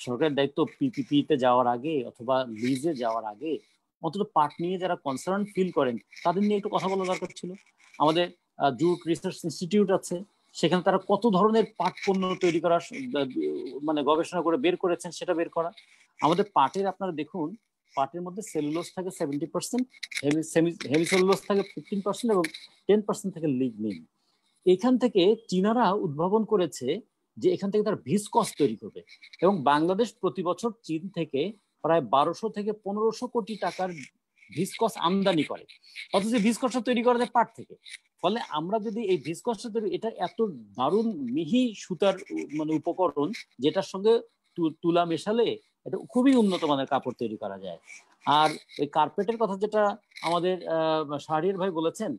E: সরকারের দায়িত্ব পিপিপিতে যাওয়ার আগে অথবা লিজে যাওয়ার আগে অন্তত পাট নিয়ে যারা কনসার্ন ফিল করেন তাদের নিয়ে একটু কথা বলা দরকার ছিল। আমাদের জুট রিসার্চ ইনস্টিটিউট আছে, সেখানে তারা কত ধরনের পাট পণ্য তৈরি করার মানে গবেষণা করে বের করেছেন, সেটা বের করা। আমাদের পাটের আপনারা দেখুন, পাটের মধ্যে সেলুলোজ থাকে 70%, হেমিসেলুলোজ থাকে 15% এবং 10% থাকে লিগনিন। এখান থেকে চীনারা উদ্ভাবন করেছে যে এখান থেকে তার ভিসকস তৈরি করবে এবং বাংলাদেশ প্রতি বছর চীন থেকে প্রায় ১২০০ থেকে ১৫০০ কোটি টাকার ভিসকস আমদানি করে, অথচ ভিসকসটা তৈরি করা যায় পাট থেকে। ফলে আমরা যদি এই ভিসকসটা তৈরি, এটা এত দারুণ মিহি সুতার মানে উপকরণ, যেটার সঙ্গে তুলা মেশালে এটা খুবই উন্নত মানের কাপড় তৈরি করা যায়। আর ওই কার্পেটের কথা যেটা আমাদের শাহরিয়ার ভাই বলেছেন,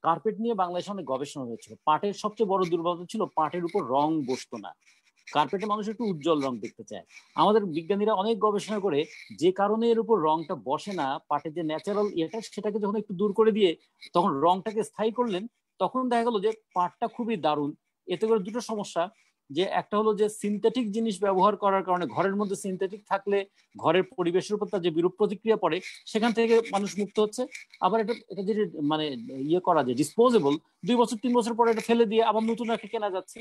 E: কার্পেট নিয়ে বাংলাদেশে অনেক গবেষণা হয়েছিল। পাটের সবচেয়ে বড় দুর্বলতা ছিল পাটের উপর রং বসতো না। কার্পেটে মানুষ একটু উজ্জ্বল রং দেখতে চায়। আমাদের বিজ্ঞানীরা অনেক গবেষণা করে যে কারণে এর উপর রংটা বসে না, পাটের যে ন্যাচারাল ইয়েটা, সেটাকে যখন একটু দূর করে দিয়ে তখন রংটাকে স্থায়ী করলেন, তখন দেখা গেল যে পাটটা খুবই দারুণ। এতে করে দুটো সমস্যা, যে একটা হলো যে সিনথেটিক জিনিস ব্যবহার করার কারণে, ঘরের মধ্যে সিনথেটিক থাকলে ঘরের পরিবেশের উপর তার যে বিরূপ প্রতিক্রিয়া পড়ে, সেখান থেকে মানুষ মুক্ত হচ্ছে। আবার এটা যদি মানে ইয়ে করা যায় ডিসপোজেবল, 2 বছর 3 বছর পরে এটা ফেলে দিয়ে আবার নতুন একটা কেনা যাচ্ছে।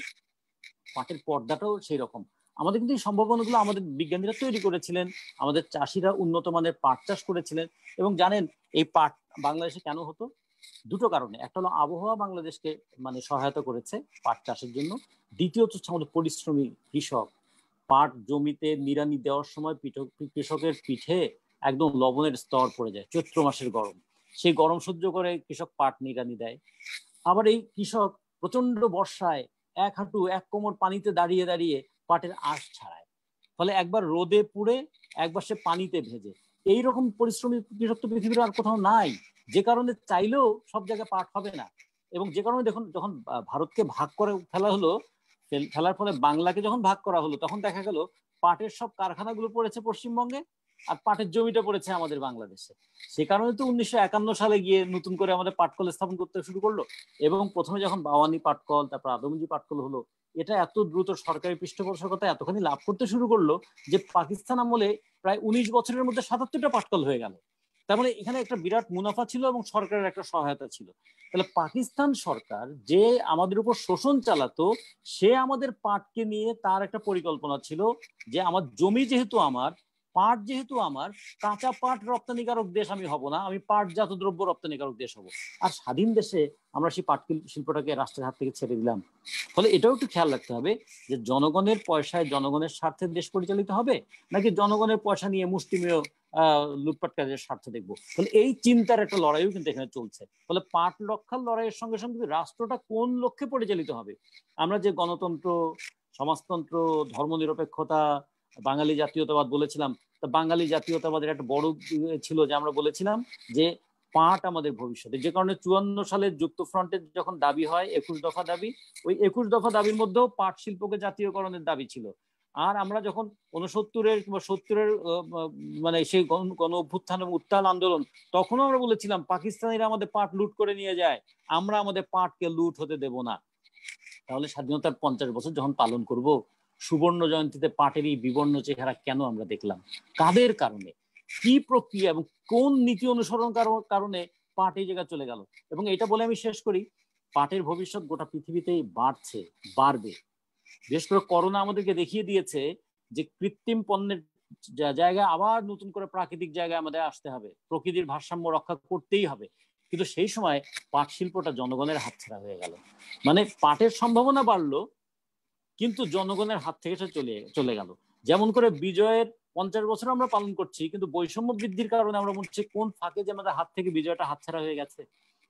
E: পাটের পর্দাটাও সেই রকম। আমাদের কিন্তু এই সম্ভাবনাগুলো আমাদের বিজ্ঞানীরা তৈরি করেছিলেন, আমাদের চাষিরা উন্নত মানের পাট চাষ করেছিলেন। এবং জানেন এই পাট বাংলাদেশে কেন হতো? দুটো কারণে। একটা হলো আবহাওয়া বাংলাদেশকে মানে সহায়তা করেছে পাট চাষের জন্য, দ্বিতীয়ত হচ্ছে আমাদের পরিশ্রমী কৃষক। পাট জমিতে নিড়ানি দেওয়ার সময় কৃষকের পিঠে একদম লবণের স্তর পড়ে যায়, চৈত্র মাসের গরম, সেই গরম সহ্য করে কৃষক পাট নিড়ানি দেয়। আবার এই কৃষক প্রচন্ড বর্ষায় 1 হাঁটু 1 কোমর পানিতে দাঁড়িয়ে দাঁড়িয়ে পাটের আঁশ ছাড়ায়, ফলে একবার রোদে পুড়ে একবার সে পানিতে ভেজে। এইরকম পরিশ্রমী কৃষক তো পৃথিবীর আর কোথাও নাই, যে কারণে চাইলেও সব জায়গায় পাট হবে না। এবং যে কারণে দেখুন যখন ভারতকে ভাগ করে ফেলা হলো, ফেলার ফলে বাংলাকে যখন ভাগ করা হলো, তখন দেখা গেল পাটের সব কারখানাগুলো পড়েছে পশ্চিমবঙ্গে আর পাটের জমিটা পড়েছে আমাদের বাংলাদেশে। সে কারণে তো 1951 সালে গিয়ে নতুন করে আমাদের পাটকল স্থাপন করতে শুরু করলো। এবং প্রথমে যখন বাওয়ানি পাটকল, তারপর আদমজি পাটকল হলো, এটা এত দ্রুত সরকারি পৃষ্ঠপোষকতা এতখানি লাভ করতে শুরু করলো যে পাকিস্তান আমলে প্রায় 19 বছরের মধ্যে 77টা পাটকল হয়ে গেল। তার মানে এখানে একটা বিরাট মুনাফা ছিল এবং সরকারের একটা সহায়তা ছিল। তাহলে পাকিস্তান সরকার যে আমাদের উপর শোষণ চালাতো, সে আমাদের পাটকে নিয়ে তার একটা পরিকল্পনা ছিল যে আমার জমি যেহেতু আমার, পাট যেহেতু আমার, কাঁচা পাট রপ্তানিকারক দেশ আমি হব না, আমি পাটজাত দ্রব্য রপ্তানিকারক দেশ হব। আর স্বাধীন দেশে আমরা সেই পাট শিল্পটাকে রাষ্ট্রের হাত থেকে ছেড়ে দিলাম। ফলে এটাও একটু খেয়াল রাখতে হবে যে জনগণের পয়সায় জনগণের স্বার্থে দেশ পরিচালিত হবে, নাকি জনগণের পয়সা নিয়ে মুষ্টিমেয় লুটপাট কাজের স্বার্থ দেখবো। ফলে এই চিন্তার একটা লড়াইও কিন্তু এখানে চলছে। ফলে পাট রক্ষার লড়াইয়ের সঙ্গে সঙ্গে রাষ্ট্রটা কোন লক্ষ্যে পরিচালিত হবে। আমরা যে গণতন্ত্র, সমাজতন্ত্র, ধর্মনিরপেক্ষতা, বাঙালি জাতীয়তাবাদ বলেছিলাম, তা বাঙালি জাতীয়তাবাদের একটা বড় ছিল যে আমরা বলেছিলাম যে পাট আমাদের ভবিষ্যতে। যে কারণে 54 সালে যুক্তফ্রন্টের যখন দাবি হয় 21 দফা দাবি, ওই 21 দফা দাবির মধ্যেও পাট শিল্পকে জাতীয়করণের দাবি ছিল। আর আমরা যখন 69-এর কিংবা 70-এর মানে সেই গণ অভ্যুত্থান এবং উত্তাল আন্দোলন, তখনও আমরা বলেছিলাম পাকিস্তানিরা আমাদের পাট লুট করে নিয়ে যায়, আমরা আমাদের পাটকে লুট হতে দেব না। তাহলে স্বাধীনতার 50 বছর যখন পালন করব, সুবর্ণ জয়ন্তীতে পাটের এই বিবর্ণ চেহারা কেন আমরা দেখলাম? কাদের কারণে, কি প্রক্রিয়া এবং কোন নীতি অনুসরণ কারণে পাট এই জায়গায় চলে গেল? এবং এটা বলে আমি শেষ করি, পাটের ভবিষ্যৎ গোটা পৃথিবীতেই বাড়ছে, বাড়বে। বিশেষ করে করোনা আমাদেরকে দেখিয়ে দিয়েছে যে কৃত্রিম পণ্যের জায়গায় আবার নতুন করে প্রাকৃতিক জায়গায় আমাদের আসতে হবে, প্রকৃতির ভারসাম্য রক্ষা করতেই হবে। কিন্তু সেই সময় পাট শিল্পটা জনগণের হাতছাড়া হয়ে গেল। মানে পাটের সম্ভাবনা বাড়লো কিন্তু জনগণের হাত থেকে সে চলে গেল। যেমন করে বিজয়ের 50 বছর আমরা পালন করছি, কিন্তু বৈষম্য বৃদ্ধির কারণে আমরা মনে হচ্ছে কোন ফাঁকে যে আমাদের হাত থেকে বিজয়টা হাতছাড়া হয়ে গেছে।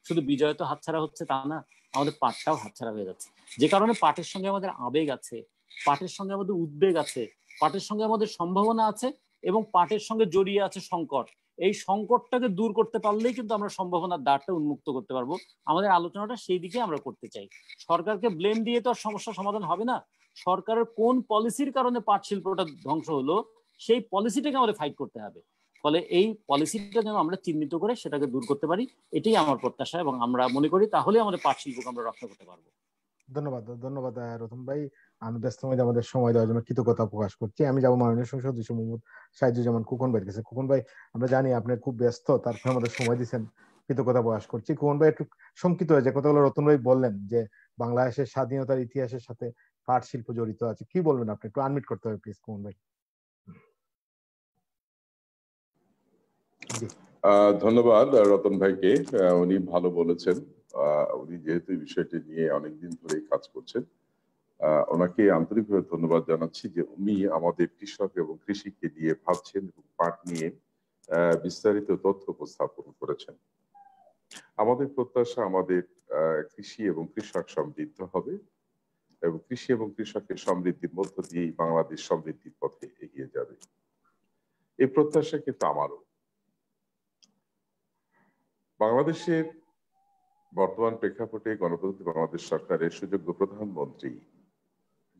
E: শুধু বিজয় তো হাতছাড়া হচ্ছে তা না, আমাদের পাটটাও হাতছাড়া হয়ে যাচ্ছে। যে কারণে পাটের সঙ্গে আমাদের আবেগ আছে, পাটের সঙ্গে আমাদের উদ্বেগ আছে, পাটের সঙ্গে আমাদের সম্ভাবনা আছে, এবং পাটের সঙ্গে জড়িয়ে আছে সংকট। এই সংকটটাকে দূর করতে পারলেই কিন্তু আমরা সম্ভাবনার দ্বারটা উন্মুক্ত করতে পারবো। আমাদের আলোচনাটা সেই দিকে আমরা করতে চাই। সরকারকে ব্লেম দিয়ে তো আর সমস্যার সমাধান হবে না। সরকারের কোন পলিসির কারণে পাট শিল্পটা ধ্বংস হলো, সেই পলিসিটাকে আমাদের ফাইট করতে হবে। ফলে এই পলিসিটা যেন আমরা চিহ্নিত করে সেটাকে দূর করতে পারি, এটাই আমার প্রত্যাশা, এবং আমরা মনে করি তাহলে আমাদের পাট শিল্পকে আমরা রক্ষা করতে পারবো।
B: ধন্যবাদ ধন্যবাদ রতন ভাই। আমি ব্যস্ত মধ্যে আমাদের সময় দেওয়ার জন্য কৃতজ্ঞতা প্রকাশ করছি। আমি যাবো মাননীয় সংসদ সদস্য মোহাম্মদ সাইদুজ্জামান খোকন ভাইয়ের কাছে। খোকন ভাই, আমরা জানি আপনি খুব ব্যস্ত, তারপরে আমাদের সময় দিচ্ছেন, কৃতজ্ঞতা প্রকাশ করছি। খোকন ভাই, একটু সংক্ষিপ্ত হয়ে যে কথাগুলো রতন ভাই বললেন যে বাংলাদেশের স্বাধীনতার ইতিহাসের সাথে পাট শিল্প জড়িত আছে, কি বলবেন আপনি? একটু আনমিট করতে হবে প্লিজ খোকন ভাই।
A: ধন্যবাদ রতন ভাইকে, উনি ভালো বলেছেন। উনি যেহেতু এই বিষয়টি নিয়ে অনেকদিন ধরে কাজ করছেন, ওনাকে আন্তরিকভাবে ধন্যবাদ জানাচ্ছি যে উনি আমাদের কৃষক এবং কৃষিকে নিয়ে ভাবছেন এবং পাট নিয়ে বিস্তারিত তথ্য উপস্থাপন করেছেন। আমাদের প্রত্যাশা আমাদের কৃষি এবং কৃষক সমৃদ্ধ হবে এবং কৃষি এবং কৃষকের সমৃদ্ধির মধ্য দিয়েই বাংলাদেশ সমৃদ্ধির পথে এগিয়ে যাবে, এই প্রত্যাশা কিন্তু আমারও। বাংলাদেশের বর্তমান প্রেক্ষাপটে গণপ্রজাতন্ত্রী বাংলাদেশ সরকারের সুযোগ্য প্রধানমন্ত্রী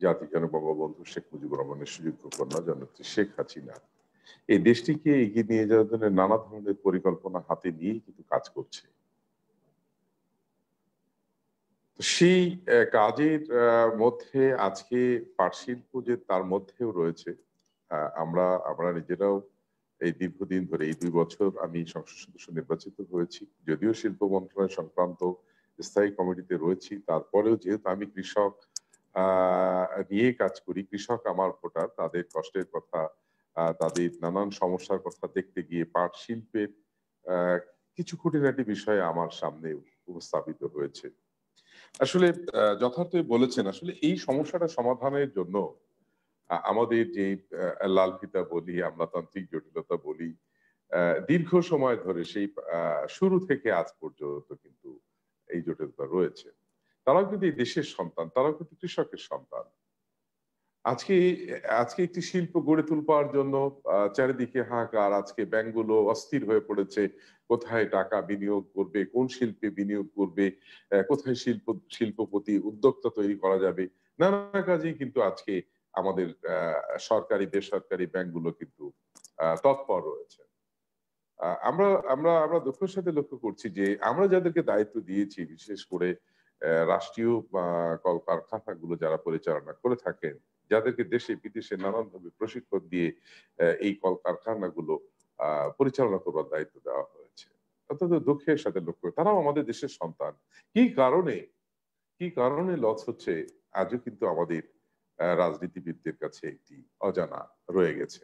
A: জাতির জনক বঙ্গবন্ধু শেখ মুজিবুর রহমানের সুযোগ্য কন্যা জননেত্রী শেখ হাসিনা এই দেশটিকে এগিয়ে নিয়ে যাওয়ার জন্য নানা ধরনের পরিকল্পনা হাতে নিয়ে কিন্তু কাজ করছে। সেই কাজের মধ্যে আজকে পাট শিল্প যে তার মধ্যেও রয়েছে। আমরা নিজেরাও এই দীর্ঘদিন ধরে, এই 2 বছর আমি সংসদ সদস্য নির্বাচিত হয়েছি, যদিও শিল্প মন্ত্রণালয় সংক্রান্ত স্থায়ী কমিটিতে রয়েছি, তারপরেও যেহেতু আমি কৃষক নিয়ে কাজ করি। কৃষক আমার ভোটার, তাদের কষ্টের কথা, তাদের নানান সমস্যার কথা দেখতে গিয়ে পাট শিল্পের কিছু খুঁটিনাটি বিষয় আমার সামনে উপস্থাপিত হয়েছে। আসলে যথার্থই বলেছেন, আসলে এই সমস্যাটা সমাধানের জন্য আমাদের যে লাল ফিতা বলি, আমলাতান্ত্রিক জটিলতা বলি, দীর্ঘ সময় ধরে সেই শুরু থেকে আজ পর্যন্ত কিন্তু এই জটিলতা রয়েছে। তারাও কিন্তু এই দেশের সন্তান, তারাও কিন্তু কৃষকের সন্তান। আজকে আজকে একটি শিল্প গড়ে তুলবার জন্য চারিদিকে হাহাকার। আজকে ব্যাংকগুলো অস্থির হয়ে পড়েছে, কোথায় টাকা বিনিয়োগ করবে, কোন শিল্পে বিনিয়োগ করবে, কোথায় শিল্পপতি উদ্যোক্তা তৈরি করা যাবে। নানা কাজেই কিন্তু আজকে আমাদের সরকারি বেসরকারি ব্যাংকগুলো কিন্তু তৎপর রয়েছে। আমরা আমরা আমরা দুঃখের সাথে লক্ষ্য করছি যে আমরা যাদেরকে দায়িত্ব দিয়েছি, বিশেষ করে রাষ্ট্রীয় কলকারখানাগুলো যারা পরিচালনা করে থাকেন, যাদেরকে দেশে বিদেশে নানানভাবে প্রশিক্ষণ দিয়ে এই কলকারখানাগুলো পরিচালনা করবার দায়িত্ব দেওয়া হয়েছে, অত্যন্ত দুঃখের সাথে লক্ষ্য, তারাও আমাদের দেশের সন্তান। কি কারণে লস হচ্ছে আজও কিন্তু আমাদের রাজনীতিবিদদের কাছে একটি অজানা রয়ে গেছে।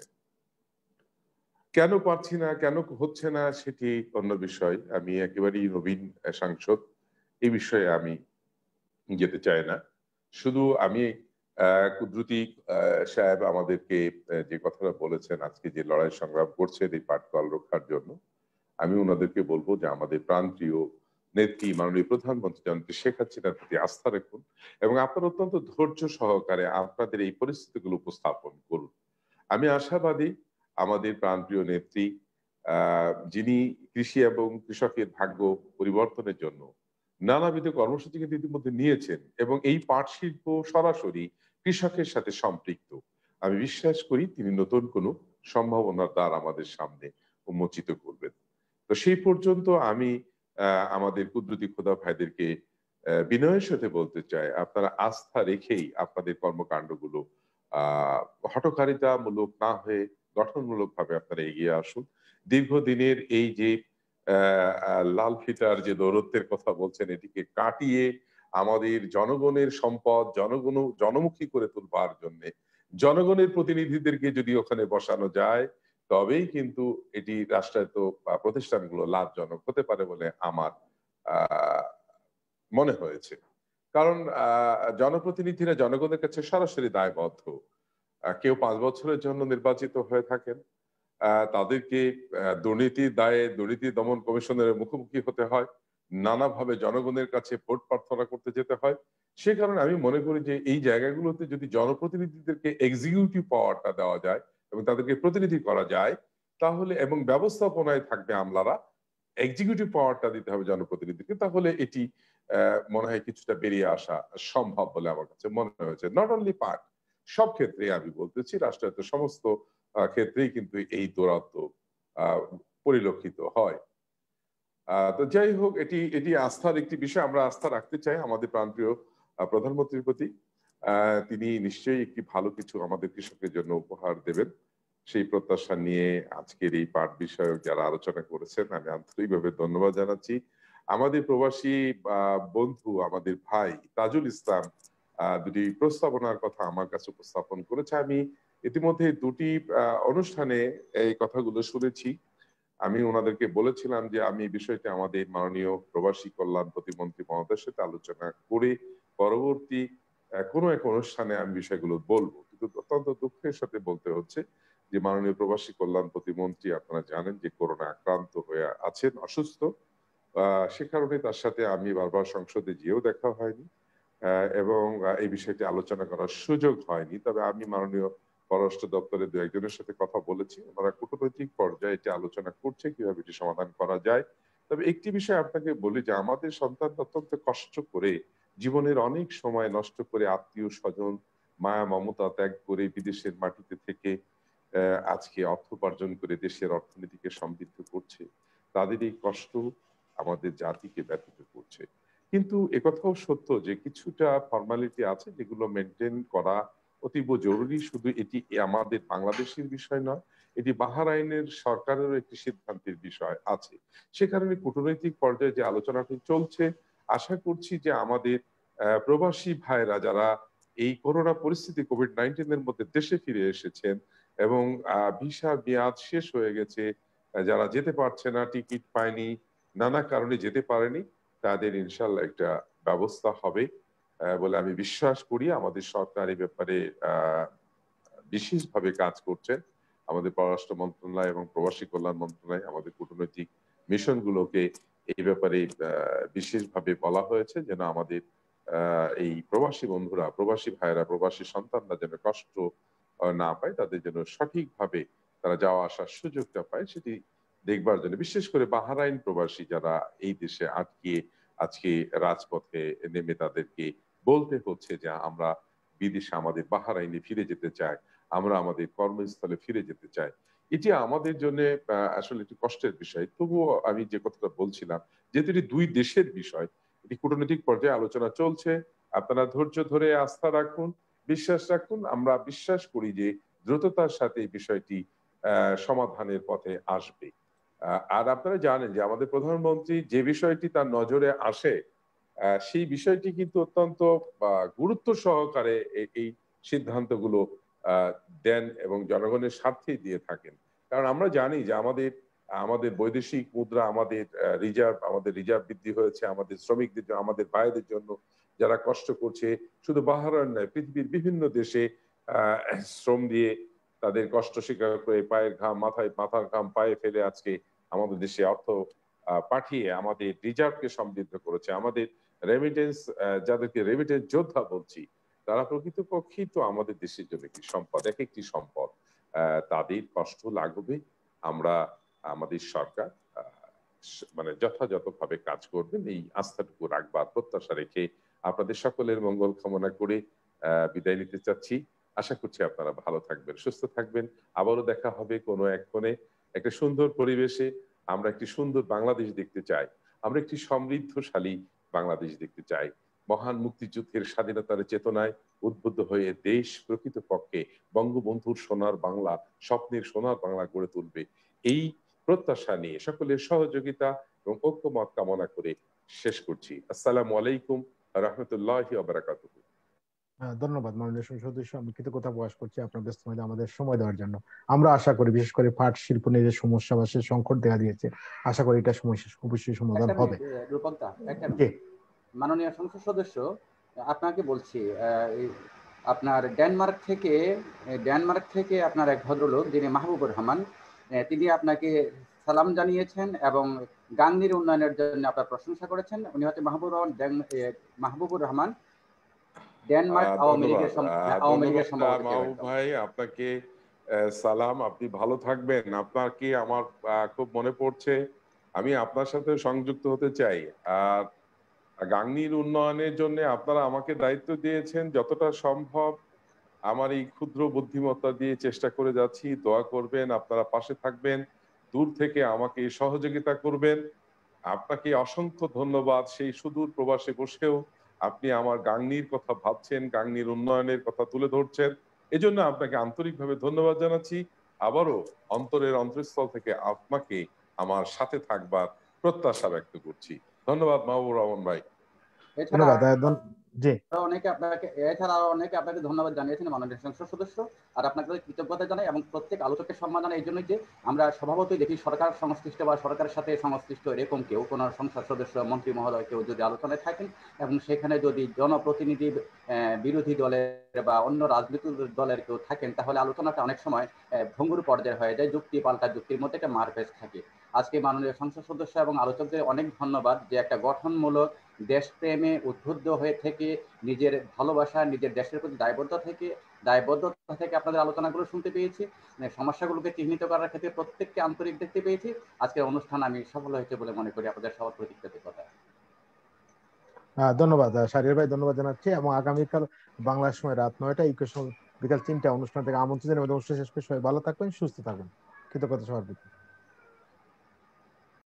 A: কেন পারছি না, কেন হচ্ছে না, সেটি অন্য বিষয়। আমি একেবারেই নবীন সাংসদ, এই বিষয়ে আমি যেতে চাই না। শুধু আমি কুদরতি সাহেব আমাদেরকে যে কথাটা বলেছেন, আজকে যে লড়াই সংগ্রাম করছেন এই পাটকল রক্ষার জন্য, আমি ওনাদেরকে বলবো যে আমাদের প্রাণপ্রিয় নেত্রী মাননীয় প্রধানমন্ত্রী জননেত্রী শেখ হাসিনার প্রতি আস্থা রাখুন এবং আপনার অত্যন্ত ধৈর্য সহকারে আপনাদের এই পরিস্থিতিগুলো উপস্থাপন করুন। আমি আশাবাদী আমাদের প্রাণপ্রিয় নেত্রী যিনি কৃষি এবং কৃষকের ভাগ্য পরিবর্তনের জন্য নানাবিধ কর্মসূচি কিন্তু ইতিমধ্যে নিয়েছেন এবং এই পাট শিল্প সরাসরি কৃষকের সাথে সম্পৃক্ত। আমি বিশ্বাস করি তিনি নতুন কোনো সম্ভাবনার দ্বার আমাদের সামনে উন্মোচিত করবেন। তো সেই পর্যন্ত আমি আমাদের কুদরতি খোদা ভাইদেরকে বিনয়ের সাথে বলতে চাই, আপনারা আস্থা রেখেই আপনাদের কর্মকাণ্ডগুলো হঠকারিতামূলক না হয়ে গঠনমূলক ভাবে আপনারা এগিয়ে আসুন। দীর্ঘদিনের এই যে লাল ফিতার যে দৌরত্বের কথা বলছেন, এটিকে কাটিয়ে আমাদের জনগণের সম্পদ জনমুখী করে তুলবার জন্য জনগণের প্রতিনিধিদেরকে যদি ওখানে বসানো যায়, তবেই কিন্তু এটি রাষ্ট্রায়ত্ত প্রতিষ্ঠানগুলো লাভজনক হতে পারে বলে আমার মনে হয়েছে। কারণ জনপ্রতিনিধিরা জনগণের কাছে সরাসরি দায়বদ্ধ। কেউ 5 বছরের জন্য নির্বাচিত হয়ে থাকেন, তাদেরকে দুর্নীতির দায়ে দুর্নীতি দমন কমিশনের মুখোমুখি হতে হয়, নানাভাবে জনগণের কাছে ভোট প্রার্থনা করতে যেতে হয়। সে কারণে আমি মনে করি যে এই জায়গাগুলোতে যদি জনপ্রতিনিধিদেরকে এক্সিকিউটিভ পাওয়ারটা দেওয়া যায় এবং তাদেরকে প্রতিনিধি করা যায়, তাহলে এবং ব্যবস্থাপনায় থাকবে আমলারা, এক্সিকিউটিভ পাওয়ারটা দিতে হবে জনপ্রতিনিধিকে, তাহলে এটি মনে হয় কিছুটা বেরিয়ে আসা সম্ভব বলে আমার কাছে মনে হয়েছে। নট অনলি পার্ট, সব ক্ষেত্রে আমি বলতেছি, রাষ্ট্রায়ত্ত সমস্ত ক্ষেত্রেই কিন্তু এই দৌরাত্ম পরিলক্ষিত হয়। তো যাই হোক, এটি আস্থার একটি বিষয়। আমরা আস্থা রাখতে চাই আমাদের প্রাণপ্রিয় প্রধানমন্ত্রীর প্রতি। তিনি নিশ্চয়ই একটি ভালো কিছু আমাদের কৃষকের জন্য উপহার দেবেন, সেই প্রত্যাশা নিয়ে আজকের এই পাট বিষয়ক যারা আলোচনা করেছেন আমি আন্তরিকভাবে ধন্যবাদ জানাচ্ছি। আমাদের প্রবাসী বন্ধু, আমাদের ভাই তাজুল ইসলাম দুটি প্রস্তাবনার কথা আমার কাছে উপস্থাপন করেছে। আমি ইতিমধ্যে দুটি অনুষ্ঠানে এই কথাগুলো শুনেছি। আমি ওনাদেরকে বলেছিলাম যে আমি বিষয়টি আমাদের মাননীয় প্রবাসী কল্যাণ প্রতিমন্ত্রী মহোদয়ের সাথে আলোচনা করে পরবর্তী কোনো এক অনুষ্ঠানে আমি বিষয়গুলো বলবো। কিন্তু অত্যন্ত দুঃখের সাথে বলতে হচ্ছে যে মাননীয় প্রবাসী কল্যাণ প্রতিমন্ত্রী, আপনারা জানেন যে করোনা আক্রান্ত হয়ে আছেন, অসুস্থ। সে কারণে তার সাথে আমি বারবার সংসদে যেও দেখা হয়নি এবং এই বিষয়টি আলোচনা করার সুযোগ হয়নি। তবে আমি মাননীয় পররাষ্ট্র দপ্তরের দু একজনের সাথে কথা বলেছি, ওনারা কূটনৈতিক পর্যায়ে এটি আলোচনা করছে কিভাবে এটি সমাধান করা যায়। তবে একটি বিষয় আপনাকে বলি যে আমাদের সন্তান অত্যন্ত কষ্ট করে জীবনের অনেক সময় নষ্ট করে আত্মীয় স্বজন মায়া মমতা ত্যাগ করে বিদেশের মাটিতে থেকে আজকে অর্থ উপার্জন করে দেশের অর্থনীতিকে সমৃদ্ধ করছে। তাদের এই কষ্ট আমাদের জাতিকে ব্যথিত করছে। কিন্তু একথাও সত্য যে কিছুটা ফর্মালিটি আছে যেগুলো মেনটেন করা অতীব জরুরি। শুধু এটি আমাদের বাংলাদেশের বিষয় নয়, এটি বাহরাইনের সরকারেরও একটি সিদ্ধান্তের বিষয় আছে। সে কারণে কূটনৈতিক পর্যায়ে যে আলোচনাটি চলছে, আশা করছি যে আমাদের প্রবাসী ভাইরা যারা এই করোনা পরিস্থিতি কোভিড-19 এর মধ্যে দেশে ফিরে এসেছেন এবং ভিসার মেয়াদ শেষ হয়ে গেছে, যারা যেতে পারছে না, টিকিট পায়নি, নানা কারণে যেতে পারেনি, তাদের ইনশাল্লাহ একটা ব্যবস্থা হবে বলে আমি বিশ্বাস করি। আমাদের সরকার এই ব্যাপারে বিশেষভাবে কাজ করছেন। আমাদের পররাষ্ট্র মন্ত্রণালয় এবং প্রবাসী কল্যাণ মন্ত্রণালয় আমাদের কূটনৈতিক মিশনগুলোকে এই ব্যাপারে বিশেষভাবে বলা হয়েছে যেন আমাদের এই প্রবাসী বন্ধুরা, প্রবাসী ভাইয়েরা, প্রবাসী সন্তানরা যেন কষ্ট না পায়, তাদের যেন সঠিকভাবে তারা যাওয়া আসার সুযোগটা পায় সেটি দেখবার জন্য, বিশেষ করে বাহরাইন প্রবাসী যারা এই দেশে আটকে আজকে রাজপথে নেমে তাদেরকে বলতে হচ্ছে যে আমরা বিদেশে আমাদের বাহরাইনে ফিরে যেতে চাই, আমরা আমাদের কর্মস্থলে ফিরে যেতে চাই। এটি আমাদের জন্য আসলে একটি কষ্টের বিষয়। তবুও আমি যে কথাটা বলছিলাম, যেহেতু এটি দুই দেশের বিষয়, এটি কূটনৈতিক পর্যায়ে আলোচনা চলছে। আপনারা ধৈর্য ধরে আস্থা রাখুন, বিশ্বাস রাখুন। আমরা বিশ্বাস করি যে দ্রুততার সাথে এই বিষয়টি সমাধানের পথে আসবে। আর আপনারা জানেন যে আমাদের প্রধানমন্ত্রী যে বিষয়টি তার নজরে আসে, সেই বিষয়টি কিন্তু অত্যন্ত গুরুত্ব সহকারে এই সিদ্ধান্তগুলো দেন এবং জনগণের স্বার্থেই দিয়ে থাকেন। কারণ আমরা জানি যে আমাদের বৈদেশিক মুদ্রা, আমাদের রিজার্ভ বৃদ্ধি হয়েছে, আমাদের শ্রমিকদের জন্য, আমাদের ভাইদের জন্য যারা কষ্ট করছে, শুধু বাহরাইন নয়, পৃথিবীর বিভিন্ন দেশে শ্রম দিয়ে তাদের কষ্ট স্বীকার করে পায়ের ঘাম মাথার ঘাম পায়ে ফেলে আজকে আমাদের দেশে অর্থ পাঠিয়ে আমাদের রিজার্ভকে সমৃদ্ধ করেছে। আমাদের রেমিটেন্স, যাদেরকে রেমিটেন্স যোদ্ধা বলছি, তারা প্রকৃতপক্ষেই তো আমাদের দেশের জন্য একটি সম্পদ, একটি সম্পদ। তাদের কষ্ট লাগবে। আমাদের সরকার মানে যথাযথভাবে কাজ করবেন এই আস্থাটুকু রাখবার প্রত্যাশা রেখে আপনাদের সকলের মঙ্গল কামনা করে বিদায় নিতে চাচ্ছি। আশা করছি আপনারা ভালো থাকবেন, সুস্থ থাকবেন। আবারও দেখা হবে কোনো এক কোণে, একটা সুন্দর পরিবেশে। আমরা একটি সুন্দর বাংলাদেশ দেখতে চাই, আমরা একটি সমৃদ্ধশালী বাংলাদেশ দেখতে চাই। মহান মুক্তিযুদ্ধের স্বাধীনতার চেতনায় উদ্বুদ্ধ হয়ে দেশ প্রকৃতপক্ষে বঙ্গবন্ধুর সোনার বাংলা, স্বপ্নের সোনার বাংলা গড়ে তুলবে, এই প্রত্যাশা নিয়ে সকলের সহযোগিতা এবং ঐক্যমত কামনা করে শেষ করছি। আসসালামু আলাইকুম রাহমাতুল্লাহি ওয়া বারাকাতুহু।
B: ধন্যবাদ মাননীয় সংসদ সদস্য, আমি কৃতজ্ঞতা প্রকাশ করছি আপনার ব্যস্ত সময় আমাদের সময় দেওয়ার জন্য। আমরা আশা করি বিশেষ করে পাট শিল্প নিয়ে যে সমস্যা বা সে সংকট দেখা দিয়েছে, আশা করি এটা অবশ্যই সমাধান হবে।
C: মাননীয় সংসদ সদস্য, আপনাকে বলছি, আপনার ডেনমার্ক থেকে আপনার এক ভদ্রলোক যিনি মাহবুবুর রহমান, তিনি আপনাকে সালাম জানিয়েছেন এবং গাংনীর উন্নয়নের জন্য আপনার প্রশংসা করেছেন। উনি হচ্ছে মাহবুবুর রহমান, ডেনমার্ক আওয়ামী লীগের
A: মাহবুব ভাই, আপনাকে সালাম। আপনি ভালো থাকবেন। আপনাকে আমার খুব মনে পড়ছে, আমি আপনার সাথে সংযুক্ত হতে চাই। আর গাংনীর উন্নয়নের জন্য আপনারা আমাকে দায়িত্ব দিয়েছেন, যতটা সম্ভব আমার এই ক্ষুদ্র বুদ্ধিমত্তা দিয়ে চেষ্টা করে যাচ্ছি। দোয়া করবেন, আপনারা পাশে থাকবেন, দূর থেকে আমাকে সহযোগিতা করবেন। আপনাকে অসংখ্য ধন্যবাদ। সেই সুদূর প্রবাসে বসেও আপনি আমার গাংনীর কথা ভাবছেন, গাংনীর উন্নয়নের কথা তুলে ধরছেন, এজন্য আপনাকে আন্তরিকভাবে ধন্যবাদ জানাচ্ছি। আবারও অন্তরের অন্তঃস্থল থেকে আপনাকে আমার সাথে থাকবার প্রত্যাশা ব্যক্ত করছি। ধন্যবাদ মাহবুবুর রহমান ভাই।
C: এছাড়া অনেকে আপনাকে ধন্যবাদ জানিয়েছেন মাননীয় সংসদ সদস্য, আর আপনাকে কৃতজ্ঞতা জানাই এবং প্রত্যেক আলোচকের সম্মান জানাই এই জন্যই যে আমরা স্বভাবতই দেখি সরকার সংশ্লিষ্ট বা সরকারের সাথে সংশ্লিষ্ট এরকম কেউ, কোনো সংসদ সদস্য, মন্ত্রী মহোদয় কেউ যদি আলোচনায় থাকেন এবং সেখানে যদি জনপ্রতিনিধি, বিরোধী দলের বা অন্য রাজনৈতিক দলের কেউ থাকেন, তাহলে আলোচনাটা অনেক সময় ভঙ্গুর পর্যায়ে হয়ে যায়, যুক্তি পাল্টা যুক্তির মধ্যে একটা মারপ্যাচ থাকে। আজকে মাননীয় সংসদ সদস্য এবং আলোচকদের অনেক ধন্যবাদ যে একটা গঠনমূলক দেশপ্রেমে উদ্বুদ্ধ হয়ে থেকে, নিজের ভালোবাসা, নিজের দেশের প্রতি দায়বদ্ধতা থেকে আপনাদের আলোচনাগুলো শুনতে পেয়েছি, সমস্যাগুলোকে চিহ্নিত করার ক্ষেত্রে প্রত্যেককে আন্তরিক দেখতে পেয়েছি। আজকের অনুষ্ঠান আমি সফল হয়েছে বলে মনে করি। আপনাদের সবার প্রতি কৃতজ্ঞতা।
B: ধন্যবাদ শাহরিয়ার ভাই, ধন্যবাদ জানাচ্ছি। এবং আগামীকাল বাংলার সময় রাত 9টায় বিকাল 3টায় অনুষ্ঠান থেকে আমন্ত্রণ জানিয়ে অনুষ্ঠান শেষ করে সবাই ভালো থাকবেন, সুস্থ থাকবেন। কৃতজ্ঞতা সবার প্রতি।